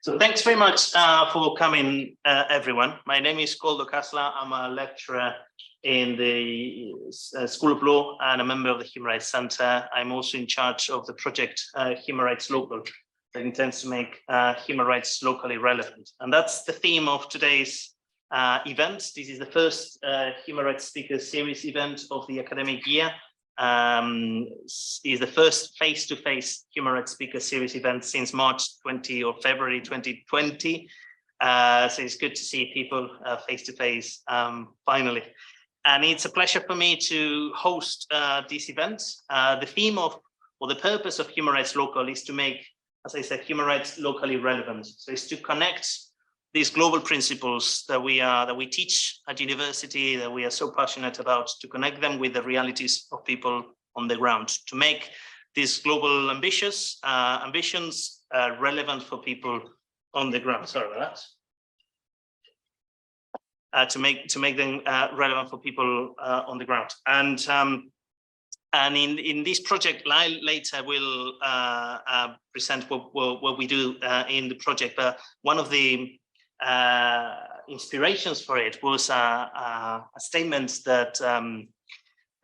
So thanks very much for coming, everyone. My name is Koldo Kasla. I'm a lecturer in the School of Law and a member of the Human Rights Center. I'm also in charge of the project Human Rights Local that intends to make human rights locally relevant. And that's the theme of today's event. This is the first Human Rights Speaker Series event of the academic year. Is the first face-to-face Human Rights Speaker Series event since March 20 or February 2020. So it's good to see people face-to-face finally. And it's a pleasure for me to host this event. The theme of, or the purpose of Human Rights Local is to make, as I said, human rights locally relevant. So it's to connect these global principles that we teach at university, that we are so passionate about, to connect them with the realities of people on the ground, to make these global ambitions relevant for people on the ground. Sorry about that. To make them relevant for people on the ground. And in this project, Lyle later will present what we do in the project. But one of the inspirations for it was a statement that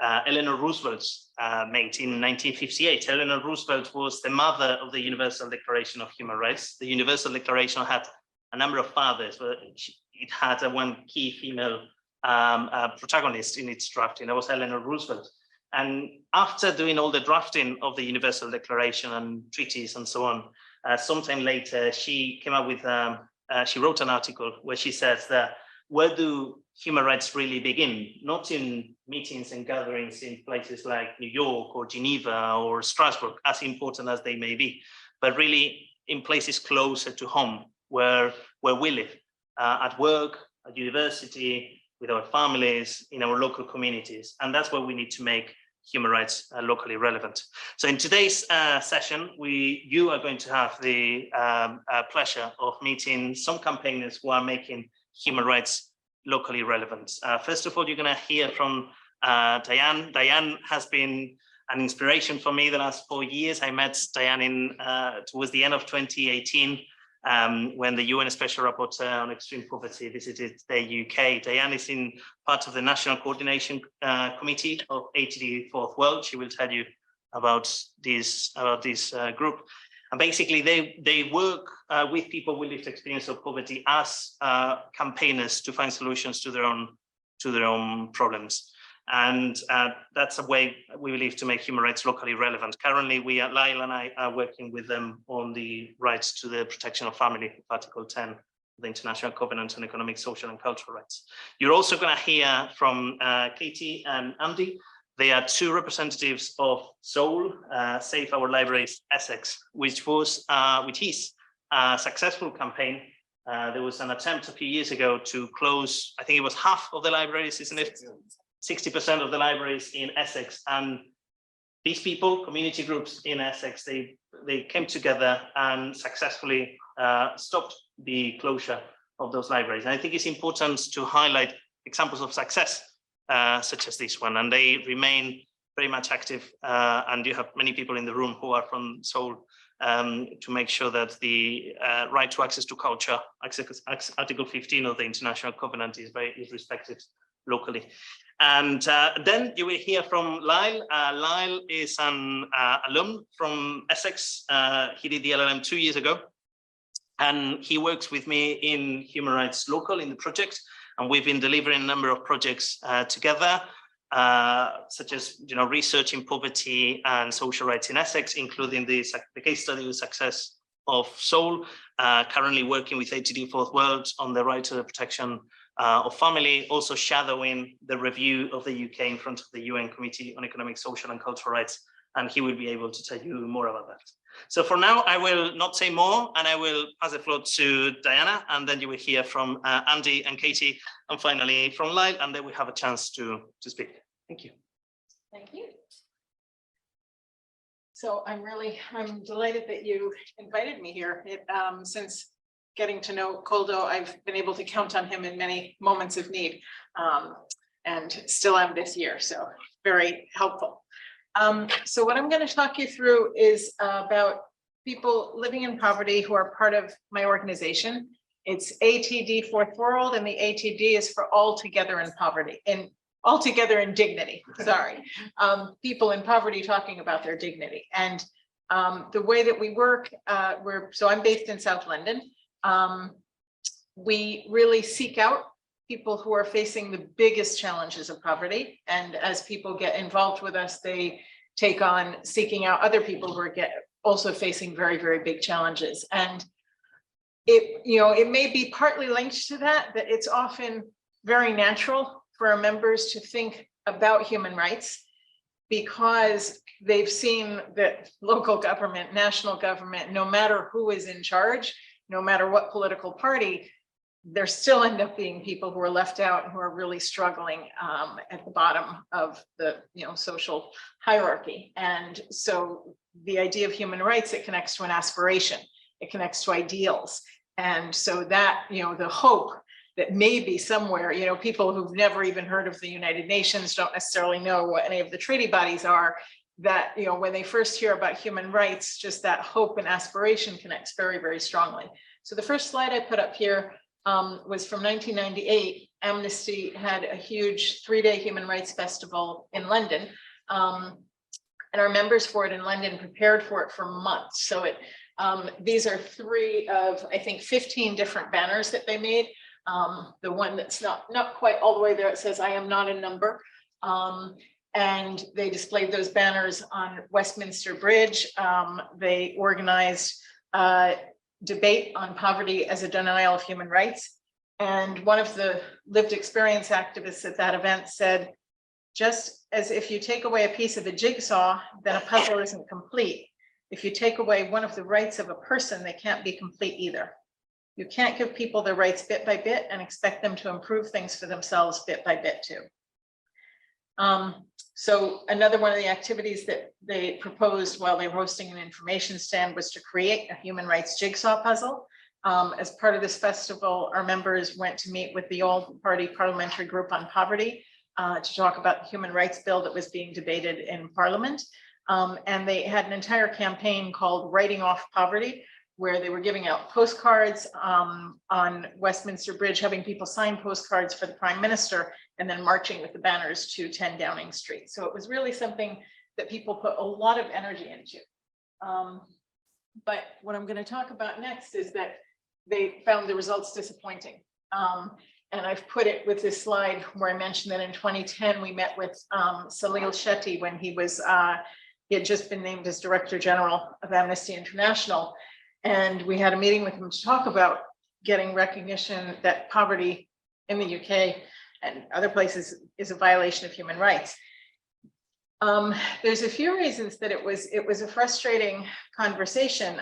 Eleanor Roosevelt made in 1958. Eleanor Roosevelt was the mother of the Universal Declaration of Human Rights. The Universal Declaration had a number of fathers, but it had one key female protagonist in its drafting. That was Eleanor Roosevelt. And after doing all the drafting of the Universal Declaration and treaties and so on, sometime later, she came up with she wrote an article where she says that where do human rights really begin? Not in meetings and gatherings in places like New York or Geneva or Strasbourg, as important as they may be, but really in places closer to home, where we live, at work, at university, with our families, in our local communities. And that's where we need to make human rights locally relevant. So in today's session, you are going to have the pleasure of meeting some campaigners who are making human rights locally relevant. First of all, you're going to hear from Diane. Diane has been an inspiration for me the last 4 years. I met Diane towards the end of 2018 when the UN Special Rapporteur on Extreme Poverty visited the UK. Diane is in part of the National Coordination Committee of 84th World. She will tell you about this group. And basically, they work with people with lived experience of poverty as campaigners to find solutions to their own problems. And that's a way we believe to make human rights locally relevant. Currently, Lyle and I are working with them on the rights to the protection of family, Article 10 of the International Covenant on Economic, Social and Cultural Rights. You're also going to hear from Katie and Andy. They are two representatives of SOUL, Save Our Libraries Essex, which is a successful campaign. There was an attempt a few years ago to close, I think it was half of the libraries, isn't it? 60% of the libraries in Essex, and these people, community groups in Essex, they came together and successfully stopped the closure of those libraries. And I think it's important to highlight examples of success such as this one, and they remain very much active. And you have many people in the room who are from SOUL to make sure that the right to access to culture, Article 15 of the International Covenant, is respected locally. And then you will hear from Lyle. Lyle is an alum from Essex. He did the LLM 2 years ago, and he works with me in Human Rights Local in the project. And we've been delivering a number of projects together, such as research in poverty and social rights in Essex, including the case study of success of SOUL, currently working with 84th World on the right to the protection of family, also shadowing the review of the UK in front of the UN Committee on Economic, Social and Cultural Rights, and he will be able to tell you more about that. So for now, I will not say more, and I will pass the floor to Diana, and then you will hear from Andy and Katie, and finally from Lyle, and then we have a chance to speak. Thank you. Thank you. So I'm delighted that you invited me here. Since getting to know Koldo, I've been able to count on him in many moments of need, and still am this year, so very helpful. So what I'm going to talk you through is about people living in poverty who are part of my organization. It's ATD Fourth World, and the ATD is for All Together in Poverty, and All Together in Dignity, sorry. People in poverty talking about their dignity. And the way that we work, so I'm based in South London. We really seek out people who are facing the biggest challenges of poverty. And as people get involved with us, they take on seeking out other people who are also facing very, very big challenges. And it may be partly linked to that it's often very natural for our members to think about human rights because they've seen that local government, national government, no matter who is in charge, no matter what political party, there still end up being people who are left out and who are really struggling at the bottom of the social hierarchy. And so the idea of human rights, it connects to an aspiration, it connects to ideals. And so that, the hope that maybe somewhere, people who've never even heard of the United Nations don't necessarily know what any of the treaty bodies are, that, when they first hear about human rights, just that hope and aspiration connects very, very strongly. So the first slide I put up here was from 1998. Amnesty had a huge 3-day human rights festival in London. And our members for it in London prepared for it for months. So these are 3 of, I think, 15 different banners that they made. The one that's not quite all the way there, it says, "I am not a number." And they displayed those banners on Westminster Bridge. They organized debate on poverty as a denial of human rights. And one of the lived experience activists at that event said, just as if you take away a piece of a jigsaw, then a puzzle isn't complete. If you take away one of the rights of a person, they can't be complete either. You can't give people their rights bit by bit and expect them to improve things for themselves bit by bit too. So another one of the activities that they proposed while they were hosting an information stand was to create a human rights jigsaw puzzle. As part of this festival, our members went to meet with the all-party parliamentary group on poverty to talk about the human rights bill that was being debated in Parliament. And they had an entire campaign called Writing Off Poverty, where they were giving out postcards on Westminster Bridge, having people sign postcards for the Prime Minister, and then marching with the banners to 10 Downing Street. So it was really something that people put a lot of energy into. But what I'm going to talk about next is that they found the results disappointing. And I've put it with this slide where I mentioned that in 2010, we met with Salil Shetty when he had just been named as Director General of Amnesty International. And we had a meeting with him to talk about getting recognition that poverty in the UK and other places is a violation of human rights. There's a few reasons that it was a frustrating conversation.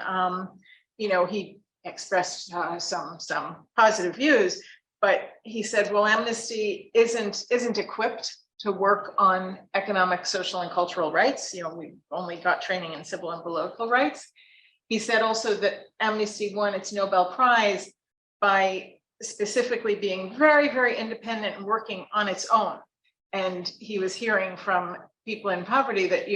He expressed some positive views, but he said, well, Amnesty isn't equipped to work on economic, social, and cultural rights. We've only got training in civil and political rights. He said also that Amnesty won its Nobel Prize by specifically being very, very independent and working on its own. And he was hearing from people in poverty that,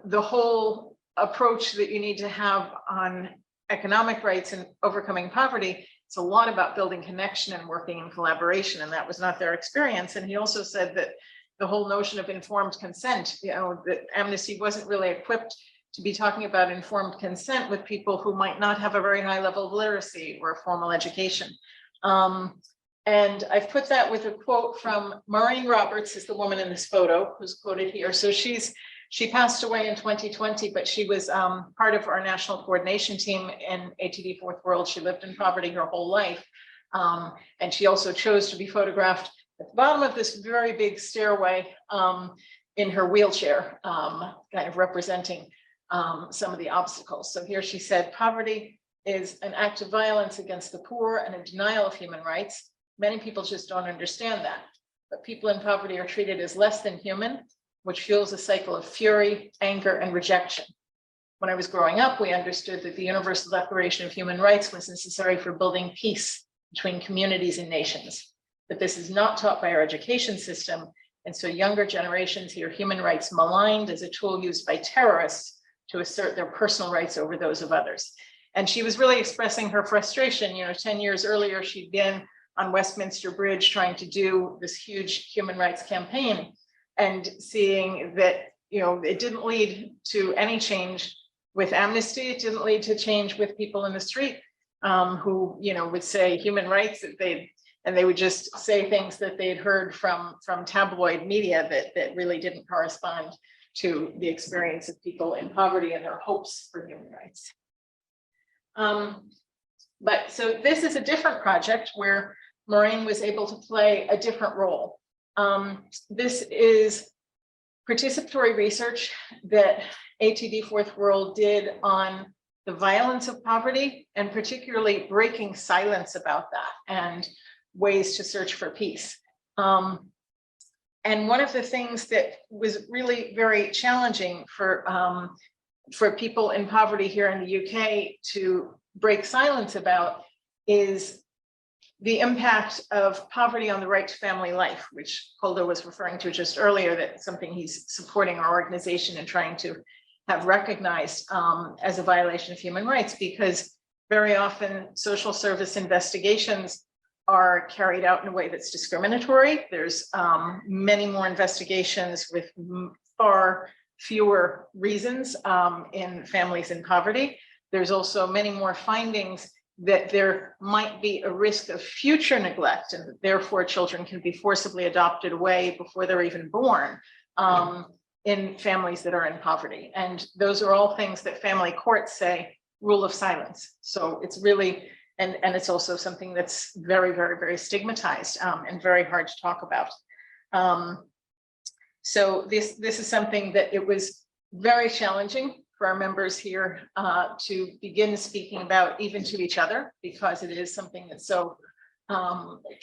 the whole approach that you need to have on economic rights and overcoming poverty, it's a lot about building connection and working in collaboration, and that was not their experience. And he also said that the whole notion of informed consent, that Amnesty wasn't really equipped to be talking about informed consent with people who might not have a very high level of literacy or formal education. And I've put that with a quote from Maureen Roberts, is the woman in this photo who's quoted here. So she passed away in 2020, but she was part of our national coordination team in ATD Fourth World. She lived in poverty her whole life. And she also chose to be photographed at the bottom of this very big stairway in her wheelchair, kind of representing some of the obstacles. So here she said, poverty is an act of violence against the poor and a denial of human rights. Many people just don't understand that. But people in poverty are treated as less than human, which fuels a cycle of fury, anger, and rejection. When I was growing up, we understood that the Universal Declaration of Human Rights was necessary for building peace between communities and nations. But this is not taught by our education system. And so younger generations hear human rights maligned as a tool used by terrorists to assert their personal rights over those of others. And she was really expressing her frustration. 10 years earlier, she'd been on Westminster Bridge trying to do this huge human rights campaign and seeing that, it didn't lead to any change with amnesty. It didn't lead to change with people in the street who, would say human rights, and they would just say things that they'd heard from tabloid media that really didn't correspond to the experience of people in poverty and their hopes for human rights. But so this is a different project where Maureen was able to play a different role. This is participatory research that ATD Fourth World did on the violence of poverty, and particularly breaking silence about that and ways to search for peace. And one of the things that was really very challenging for people in poverty here in the UK to break silence about is the impact of poverty on the right to family life, which Koldo was referring to just earlier, that's something he's supporting our organization and trying to have recognized as a violation of human rights, because very often social service investigations are carried out in a way that's discriminatory. There's many more investigations with far fewer reasons in families in poverty. There's also many more findings that there might be a risk of future neglect, and therefore children can be forcibly adopted away before they're even born in families that are in poverty. And those are all things that family courts say rule of silence. So it's really, and it's also something that's very, very, very stigmatized and very hard to talk about. So this is something that it was very challenging for our members here to begin speaking about, even to each other, because it is something that so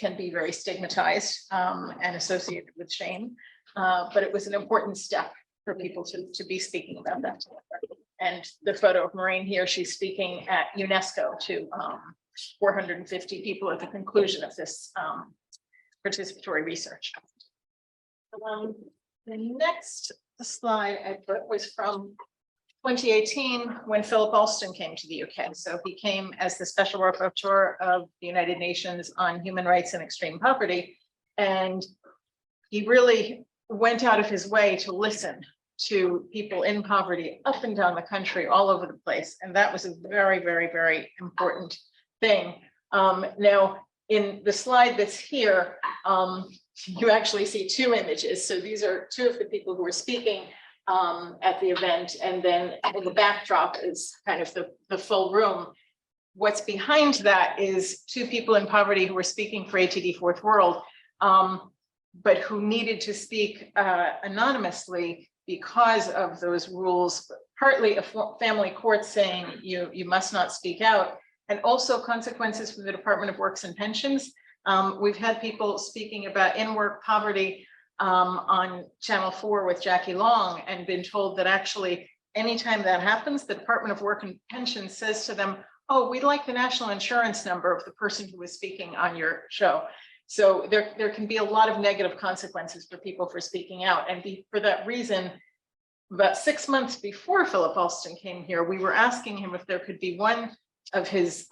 can be very stigmatized and associated with shame. But it was an important step for people to be speaking about that. And the photo of Maureen here, she's speaking at UNESCO to 450 people at the conclusion of this participatory research. The next slide I put was from 2018, when Philip Alston came to the UK. So he came as the Special Rapporteur of the United Nations on Human Rights and Extreme Poverty. And he really went out of his way to listen to people in poverty up and down the country, all over the place. And that was a very, very, very important thing. Now, in the slide that's here, you actually see two images. So these are two of the people who were speaking at the event, and then in the backdrop is kind of the full room. What's behind that is two people in poverty who were speaking for ATD Fourth World, but who needed to speak anonymously because of those rules, partly a family court saying you must not speak out, and also consequences from the Department of Works and Pensions. We've had people speaking about in-work poverty on Channel 4 with Jackie Long, and been told that actually anytime that happens, the Department of Work and Pensions says to them, oh, we'd like the national insurance number of the person who was speaking on your show. So there can be a lot of negative consequences for people for speaking out. And for that reason, about 6 months before Philip Alston came here, we were asking him if there could be one of his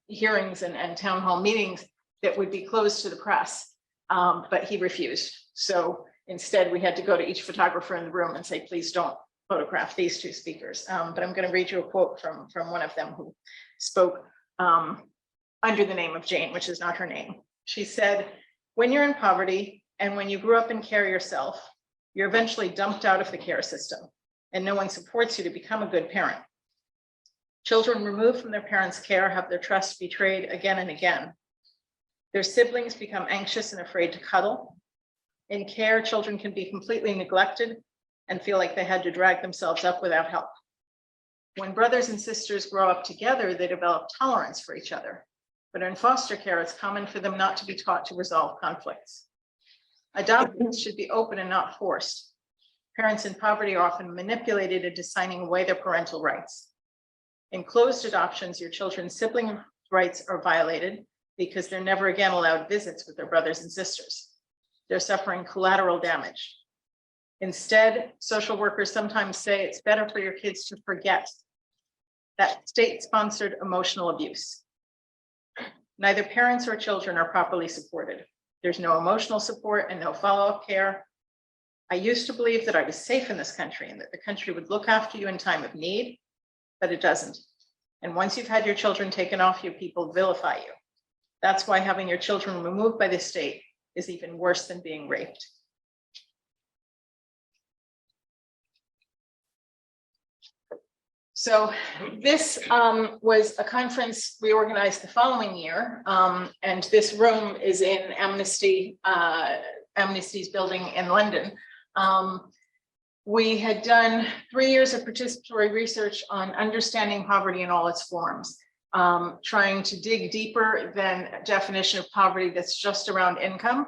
hearings and town hall meetings that would be closed to the press, but he refused. So instead, we had to go to each photographer in the room and say, please don't photograph these two speakers. But I'm going to read you a quote from one of them who spoke under the name of Jane, which is not her name. She said, when you're in poverty and when you grew up in care yourself, you're eventually dumped out of the care system and no one supports you to become a good parent. Children removed from their parents' care have their trust betrayed again and again. Their siblings become anxious and afraid to cuddle. In care, children can be completely neglected and feel like they had to drag themselves up without help. When brothers and sisters grow up together, they develop tolerance for each other. But in foster care, it's common for them not to be taught to resolve conflicts. Adoptions should be open and not forced. Parents in poverty are often manipulated into signing away their parental rights. In closed adoptions, your children's sibling rights are violated because they're never again allowed visits with their brothers and sisters. They're suffering collateral damage. Instead, social workers sometimes say it's better for your kids to forget that state-sponsored emotional abuse. Neither parents or children are properly supported. There's no emotional support and no follow-up care. I used to believe that I was safe in this country and that the country would look after you in time of need, but it doesn't. And once you've had your children taken off you, people vilify you. That's why having your children removed by the state is even worse than being raped. So this was a conference we organized the following year, and this room is in Amnesty's building in London. We had done 3 years of participatory research on understanding poverty in all its forms, trying to dig deeper than a definition of poverty that's just around income,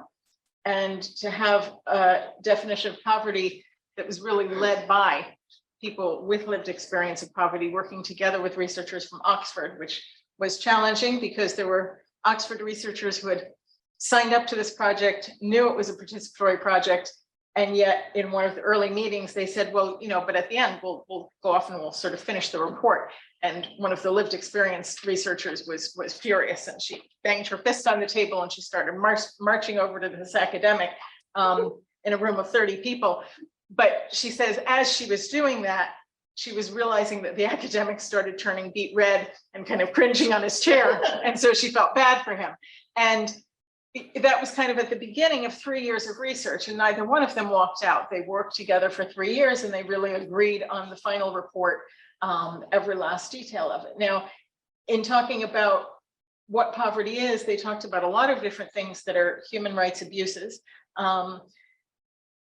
and to have a definition of poverty that was really led by people with lived experience of poverty, working together with researchers from Oxford, which was challenging because there were Oxford researchers who had signed up to this project, knew it was a participatory project, and yet in one of the early meetings, they said, well, you know, but at the end, we'll go off and we'll sort of finish the report. And one of the lived experience researchers was furious, and she banged her fist on the table and she started marching over to this academic in a room of 30 people. But she says, as she was doing that, she was realizing that the academic started turning beet red and kind of cringing on his chair. And so she felt bad for him. And that was kind of at the beginning of 3 years of research, and neither one of them walked out. They worked together for 3 years and they really agreed on the final report, every last detail of it. Now, in talking about what poverty is, they talked about a lot of different things that are human rights abuses.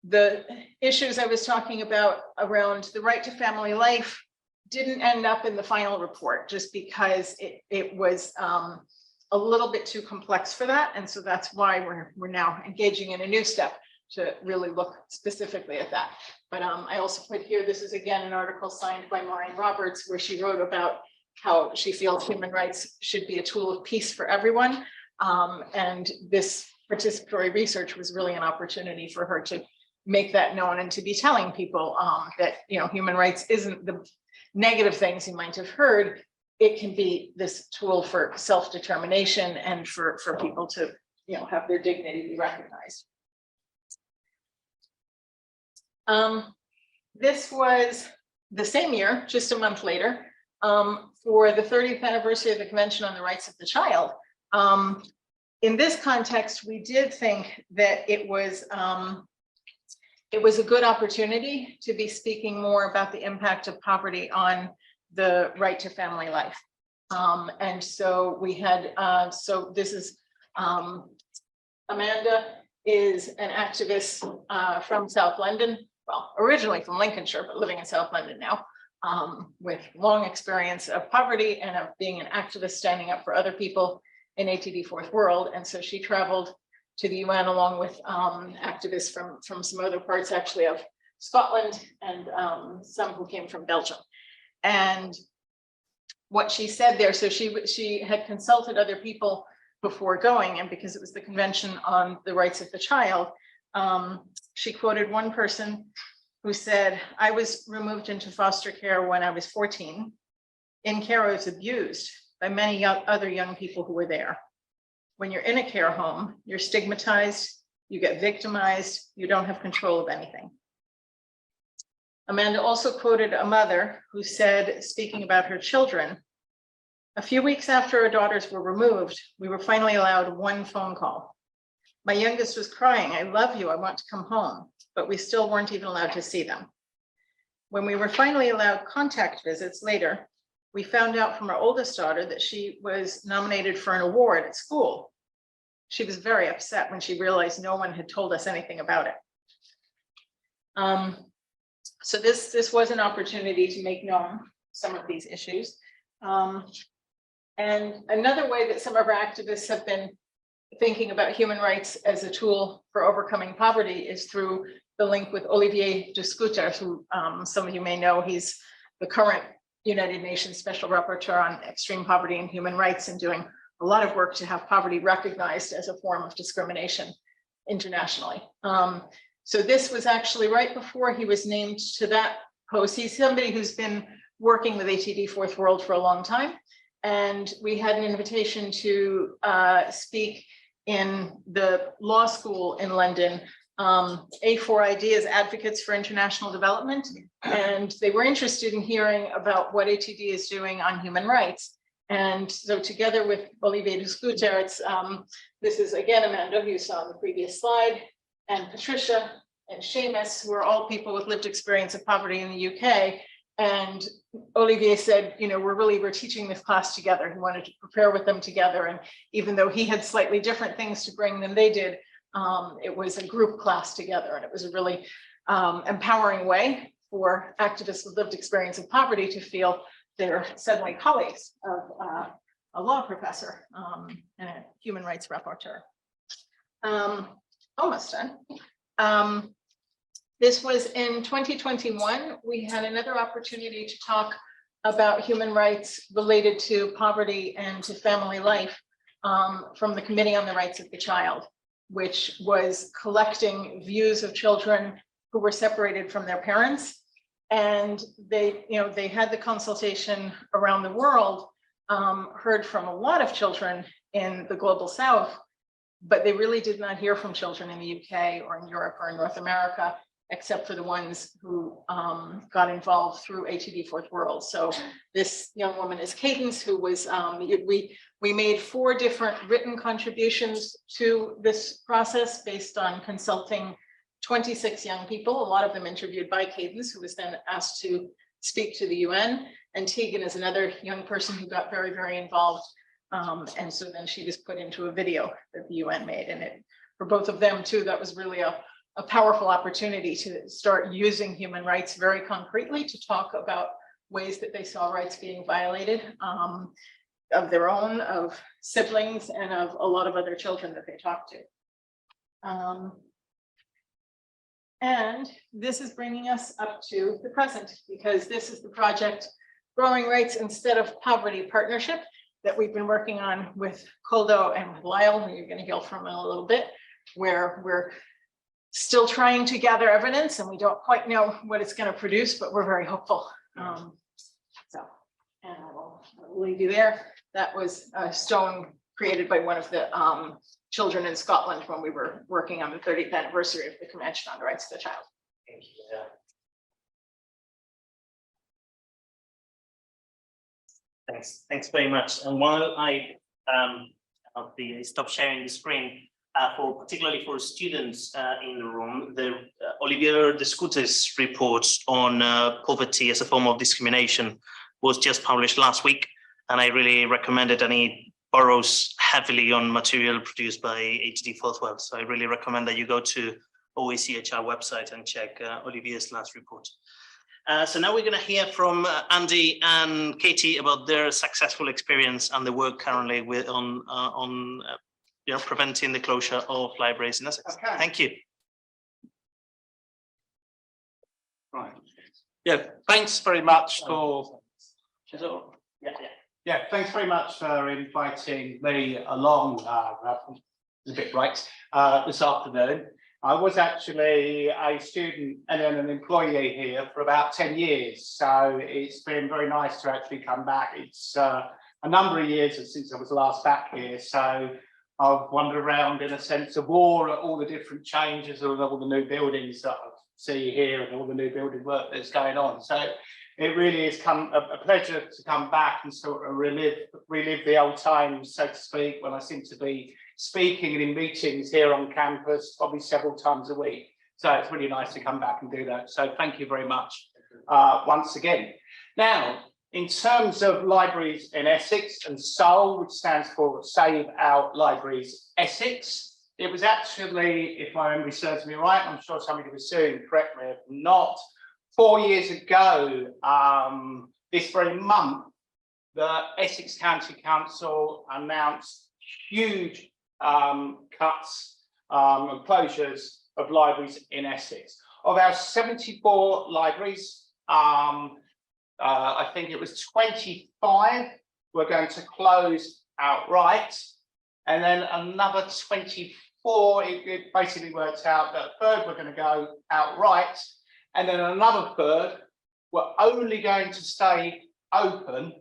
The issues I was talking about around the right to family life didn't end up in the final report just because it was a little bit too complex for that. And so that's why we're now engaging in a new step to really look specifically at that. But I also put here, this is again an article signed by Maureen Roberts, where she wrote about how she feels human rights should be a tool of peace for everyone. And this participatory research was really an opportunity for her to make that known and to be telling people that, you know, human rights isn't the negative things you might have heard. It can be this tool for self-determination and for people to, you know, have their dignity be recognized. This was the same year, just a month later, for the 30th anniversary of the Convention on the Rights of the Child. In this context, we did think that it was a good opportunity to be speaking more about the impact of poverty on the right to family life. And so we had, so this is, Amanda is an activist from South London, well, originally from Lincolnshire, but living in South London now, with long experience of poverty and of being an activist standing up for other people in ATD Fourth World. And so she traveled to the UN along with activists from some other parts actually of Scotland and some who came from Belgium. And what she said there, so she had consulted other people before going, and because it was the Convention on the Rights of the Child, she quoted one person who said, I was removed into foster care when I was 14. In care, I was abused by many other young people who were there. When you're in a care home, you're stigmatized, you get victimized, you don't have control of anything. Amanda also quoted a mother who said, speaking about her children, a few weeks after our daughters were removed, we were finally allowed one phone call. My youngest was crying, I love you, I want to come home, but we still weren't even allowed to see them. When we were finally allowed contact visits later, we found out from our oldest daughter that she was nominated for an award at school. She was very upset when she realized no one had told us anything about it. So this was an opportunity to make known some of these issues. And another way that some of our activists have been thinking about human rights as a tool for overcoming poverty is through the link with Olivier de Schutter, who some of you may know. He's the current United Nations Special Rapporteur on Extreme Poverty and Human Rights, and doing a lot of work to have poverty recognized as a form of discrimination internationally. So this was actually right before he was named to that post. He's somebody who's been working with ATD Fourth World for a long time. And we had an invitation to speak in the law school in London, A4 Ideas, Advocates for International Development. And they were interested in hearing about what ATD is doing on human rights. And so together with Olivier Descouter, this is again Amanda, who you saw on the previous slide, and Patricia and Seamus, who are all people with lived experience of poverty in the UK. And Olivier said, you know, we're teaching this class together. He wanted to prepare with them together. And even though he had slightly different things to bring than they did, it was a group class together. And it was a really empowering way for activists with lived experience of poverty to feel they're suddenly colleagues of a law professor and a human rights rapporteur. Almost done. This was in 2021. We had another opportunity to talk about human rights related to poverty and to family life from the Committee on the Rights of the Child, which was collecting views of children who were separated from their parents. And they had the consultation around the world, heard from a lot of children in the global South, but they really did not hear from children in the UK or in Europe or in North America, except for the ones who got involved through ATD Fourth World. So this young woman is Cadence, who was, we made 4 different written contributions to this process based on consulting 26 young people, a lot of them interviewed by Cadence, who was then asked to speak to the UN. And Tegan is another young person who got very, very involved. And so then she was put into a video that the UN made. And for both of them too, that was really a powerful opportunity to start using human rights very concretely to talk about ways that they saw rights being violated of their own, of siblings, and of a lot of other children that they talked to. And this is bringing us up to the present, because this is the project Growing Rights Instead of Poverty partnership that we've been working on with Koldo and with Lyle, who you're going to hear from in a little bit, where we're still trying to gather evidence and we don't quite know what it's going to produce, but we're very hopeful. And I will leave you there. That was a stone created by one of the children in Scotland when we were working on the 30th anniversary of the Convention on the Rights of the Child. Thank you. Thanks very much. And while I stop sharing the screen, particularly for students in the room, the Olivier Descouter's report on poverty as a form of discrimination was just published last week, and I really recommend it. And it borrows heavily on material produced by ATD Fourth World. So I really recommend that you go to OACHR website and check Olivier's last report. So now we're going to hear from Andy and Katie about their successful experience and the work currently with on preventing the closure of libraries in Essex. Okay. Thank you. Right. Yeah. Thanks very much for. Yeah. Thanks very much for inviting me along. It's a bit bright this afternoon. I was actually a student and then an employee here for about 10 years. So it's been very nice to actually come back. It's a number of years since I was last back here. So I've wandered around in a sense of awe at all the different changes and all the new buildings that I see here and all the new building work that's going on. So it really is a pleasure to come back and sort of relive the old times, so to speak, when I seem to be speaking and in meetings here on campus probably several times a week. So it's really nice to come back and do that. So thank you very much once again. Now, in terms of libraries in Essex and SOUL, which stands for Save Our Libraries Essex, it was actually, if my memory serves me right, I'm sure somebody will soon correct me if not, 4 years ago, this very month, the Essex County Council announced huge cuts and closures of libraries in Essex. Of our 74 libraries, I think it was 25 were going to close outright, and then another 25 or it basically worked out that a third were going to go outright, and then another third were only going to stay open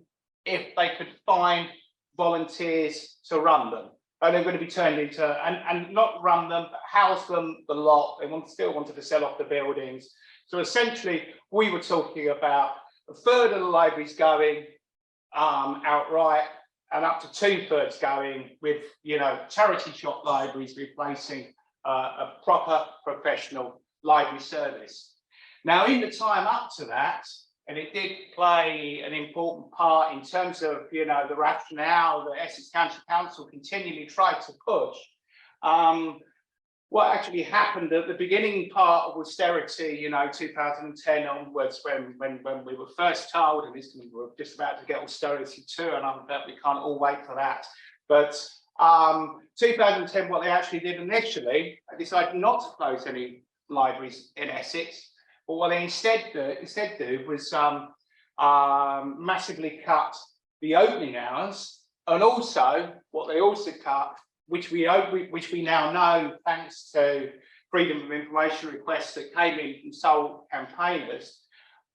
if they could find volunteers to run them. And they're going to be turned into, and not run them, but house them the lot. They still wanted to sell off the buildings. So essentially, we were talking about a third of the libraries going outright, and up to 2/3 going with, you know, charity shop libraries replacing a proper professional library service. Now, in the time up to that, and it did play an important part in terms of, you know, the rationale that Essex County Council continually tried to push. What actually happened at the beginning part of austerity, you know, 2010 onwards, when we were first told, and we were just about to get austerity 2, and I bet we can't all wait for that. But 2010, what they actually did initially, they decided not to close any libraries in Essex. But what they instead do was massively cut the opening hours, and also what they also cut, which we now know thanks to freedom of information requests that came in from sole campaigners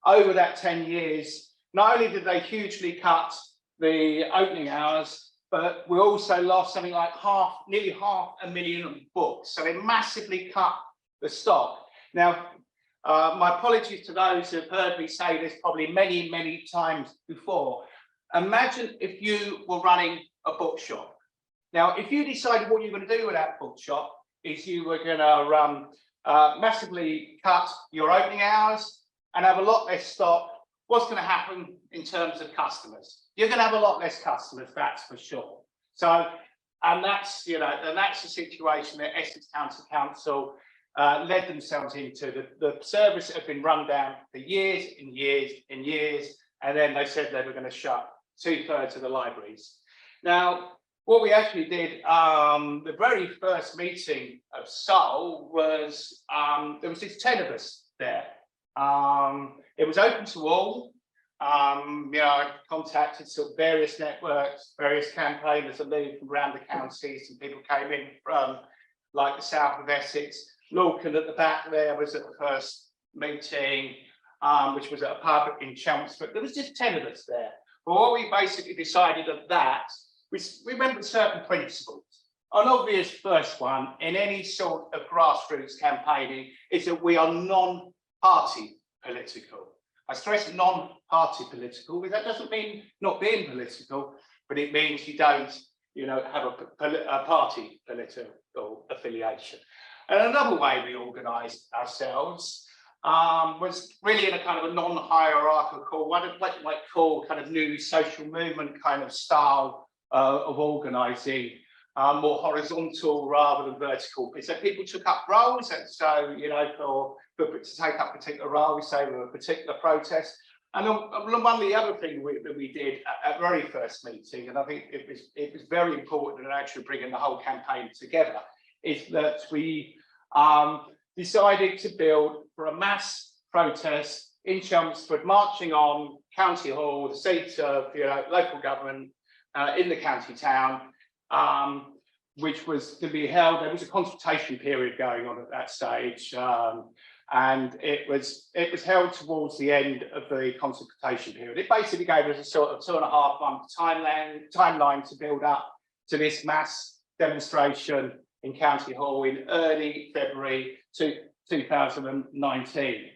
over that 10 years. Not only did they hugely cut the opening hours, but we also lost something like nearly 500,000 books. So they massively cut the stock. Now, my apologies to those who have heard me say this probably many, many times before. Imagine if you were running a bookshop. Now, if you decided what you're going to do with that bookshop is you were going to massively cut your opening hours and have a lot less stock, what's going to happen in terms of customers? You're going to have a lot less customers, that's for sure. So, and that's, you know, and that's the situation that Essex County Council led themselves into. The service had been run down for years and years and years, and then they said they were going to shut 2/3 of the libraries. Now, what we actually did, the very first meeting of Seoul was, there was just 10 of us there. It was open to all. You know, I contacted sort of various networks, various campaigners that lived from around the counties, and people came in from like the south of Essex. Lorcan at the back there was at the first meeting, which was at a pub in Chelmsford. There was just 10 of us there. But what we basically decided of that, we went with certain principles. An obvious first one in any sort of grassroots campaigning is that we are non-party political. I stress non-party political, because that doesn't mean not being political, but it means you don't, you know, have a party political affiliation. And another way we organised ourselves was really in a kind of a non-hierarchical, what you might call kind of new social movement kind of style of organising, more horizontal rather than vertical. So people took up roles, and so, you know, to take up particular roles, say with a particular protest. And then one of the other things that we did at very first meeting, and I think it was very important in actually bringing the whole campaign together, is that we decided to build for a mass protest in Chelmsford, marching on County Hall, the seat of, you know, local government in the county town, which was to be held. There was a consultation period going on at that stage, and it was held towards the end of the consultation period. It basically gave us a sort of 2.5-month timeline to build up to this mass demonstration in County Hall in early February 2019.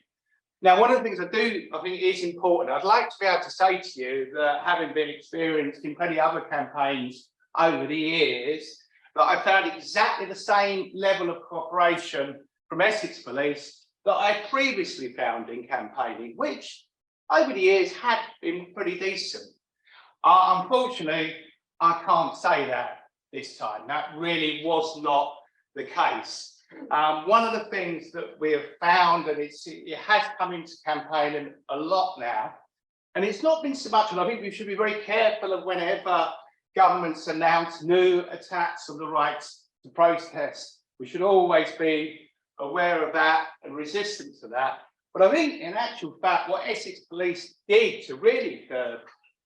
Now, one of the things I think is important, I'd like to be able to say to you that, having been experienced in plenty other campaigns over the years, that I found exactly the same level of cooperation from Essex Police that I previously found in campaigning, which over the years had been pretty decent. Unfortunately, I can't say that this time. That really was not the case. One of the things that we have found, and it has come into campaigning a lot now, and it's not been so much, and I think we should be very careful of whenever governments announce new attacks on the rights to protest. We should always be aware of that and resistant to that. But I think in actual fact, what Essex Police did to really curb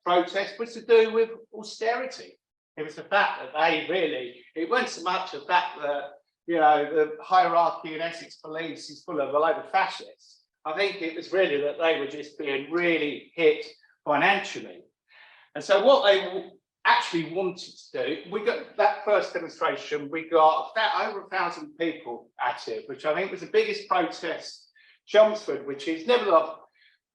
protest was to do with austerity. It was the fact that they really, it wasn't so much the fact that you know, the hierarchy in Essex Police is full of a load of fascists. I think it was really that they were just being really hit financially. And so what they actually wanted to do, we got that first demonstration, we got over 1,000 people at it, which I think was the biggest protest, Chelmsford, which is never the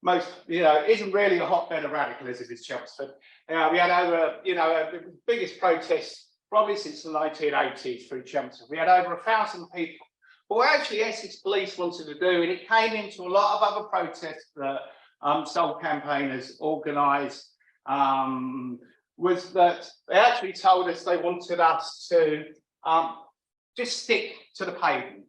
most, you know, isn't really a hotbed of radicalism, is Chelmsford. We had over, you know, the biggest protest probably since the 1980s through Chelmsford. We had over 1,000 people. But what actually Essex Police wanted to do, and it came into a lot of other protests that Soul campaigners organised, was that they actually told us they wanted us to just stick to the pavements.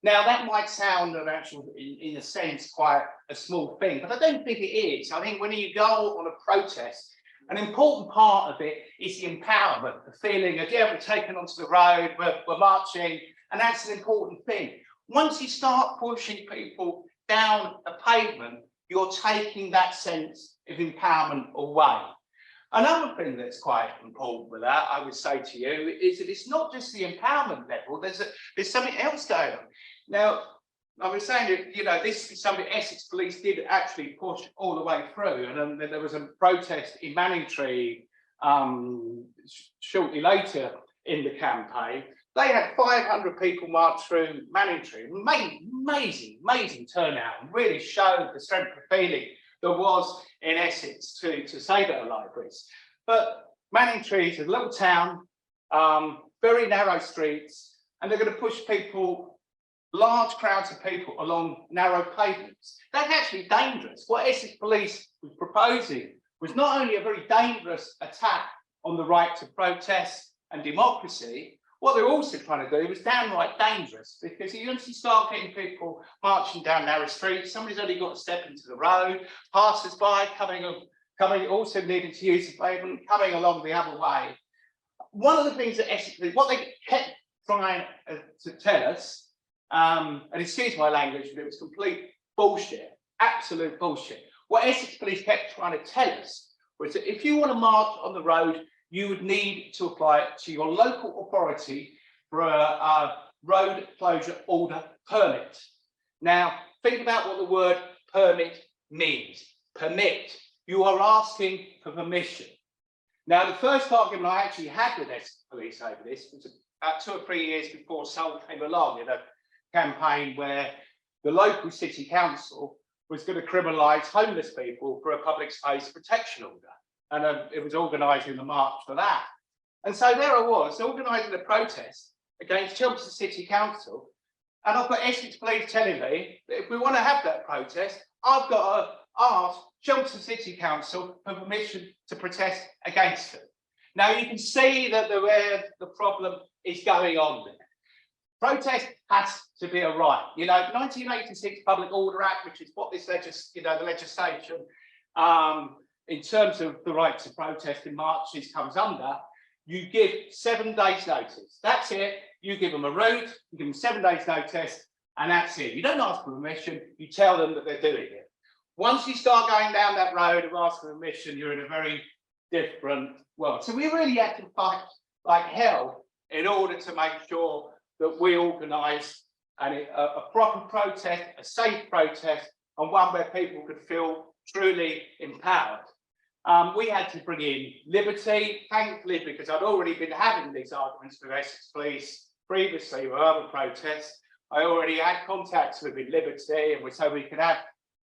Now that might sound in a sense quite a small thing, but I don't think it is. I think when you go on a protest, an important part of it is the empowerment, the feeling of, yeah, we're taken onto the road, we're marching, and that's an important thing. Once you start pushing people down a pavement, you're taking that sense of empowerment away. Another thing that's quite important with that, I would say to you, is that it's not just the empowerment level, there's something else going on. Now, I was saying that, you know, this is something Essex Police did actually push all the way through, and then there was a protest in Manningtree shortly later in the campaign. They had 500 people march through Manningtree. Amazing turnout, and really showed the strength of feeling there was in Essex to save our libraries. But Manningtree is a little town, very narrow streets, and they're going to push people, large crowds of people along narrow pavements. That's actually dangerous. What Essex Police was proposing was not only a very dangerous attack on the right to protest and democracy, what they're also trying to do was downright dangerous, because you once you start getting people marching down narrow streets, somebody's only got to step into the road, passers-by coming also needing to use the pavement, coming along the other way. One of the things that Essex, what they kept trying to tell us, and excuse my language, but it was complete bullshit, absolute bullshit. What Essex Police kept trying to tell us was that if you want to march on the road, you would need to apply to your local authority for a road closure order permit. Now, think about what the word permit means. Permit. You are asking for permission. Now, the first argument I actually had with Essex Police over this was about 2 or 3 years before Soul came along in a campaign where the local city council was going to criminalise homeless people for a public space protection order. And it was organising the march for that. And so there I was, organising a protest against Chelmsford City Council. And I've got Essex Police telling me that if we want to have that protest, I've got to ask Chelmsford City Council for permission to protest against them. Now you can see that where the problem is going on there. Protest has to be a right. You know, 1986 Public Order Act, which is what this the legislation in terms of the right to protest in marches comes under, you give 7 days notice. That's it. You give them a route, you give them 7 days notice, and that's it. You don't ask for permission, you tell them that they're doing it. Once you start going down that road of asking permission, you're in a very different world. So we really had to fight like hell in order to make sure that we organise a proper protest, a safe protest, and one where people could feel truly empowered. We had to bring in Liberty, thankfully, because I'd already been having these arguments with Essex Police previously with other protests. I already had contacts with Liberty, and so we could have,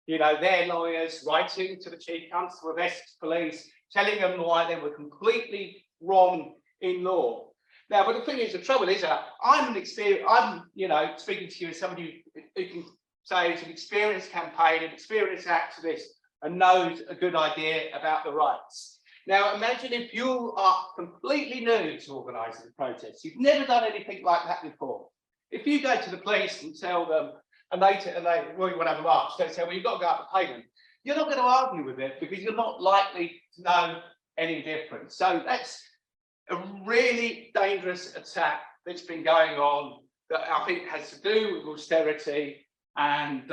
their lawyers writing to the Chief Constable of Essex Police, telling them why they were completely wrong in law. Now, but the thing is, the trouble is that I'm speaking to you as somebody who can say is an experienced campaigner, an experienced activist, and knows a good idea about the rights. Now, imagine if you are completely new to organising a protest. You've never done anything like that before. If you go to the police and tell them, and they well, you want to have a march, they say, well, you've got to go up the pavement. You're not going to argue with it because you're not likely to know any different. So that's a really dangerous attack that's been going on that I think has to do with austerity, and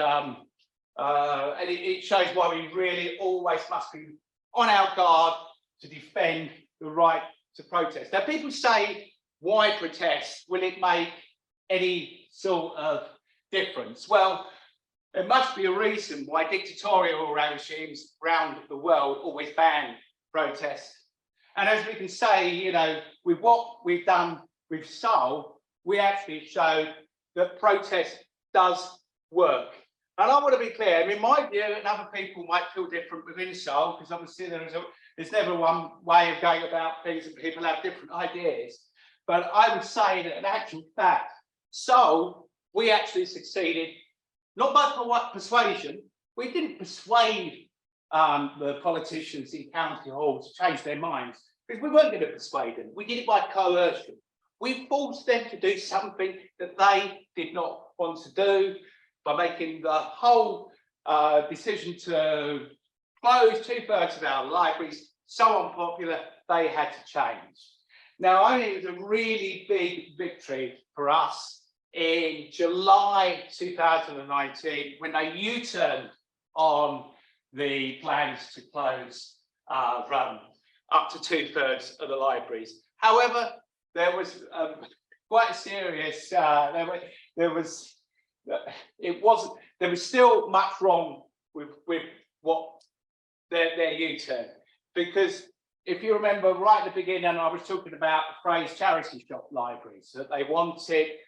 it shows why we really always must be on our guard to defend the right to protest. Now, people say, why protest? Will it make any sort of difference? Well, there must be a reason why dictatorial regimes around the world always ban protest. And as we can say, you know, with what we've done with Seoul, we actually showed that protest does work. And I want to be clear, I mean, my view, and other people might feel different within Seoul, because obviously there's never one way of going about things and people have different ideas. But I would say that in actual fact, Seoul, we actually succeeded, not by persuasion. We didn't persuade the politicians in County Hall to change their minds, because we weren't going to persuade them. We did it by coercion. We forced them to do something that they did not want to do by making the whole decision to close 2/3 of our libraries so unpopular, they had to change. Now, I think it was a really big victory for us in July 2019 when they U-turned on the plans to close up to 2/3 of the libraries. However, there was quite a serious, there was still much wrong with what their U-turn, because if you remember right at the beginning, I was talking about the phrase charity shop libraries, that they wanted,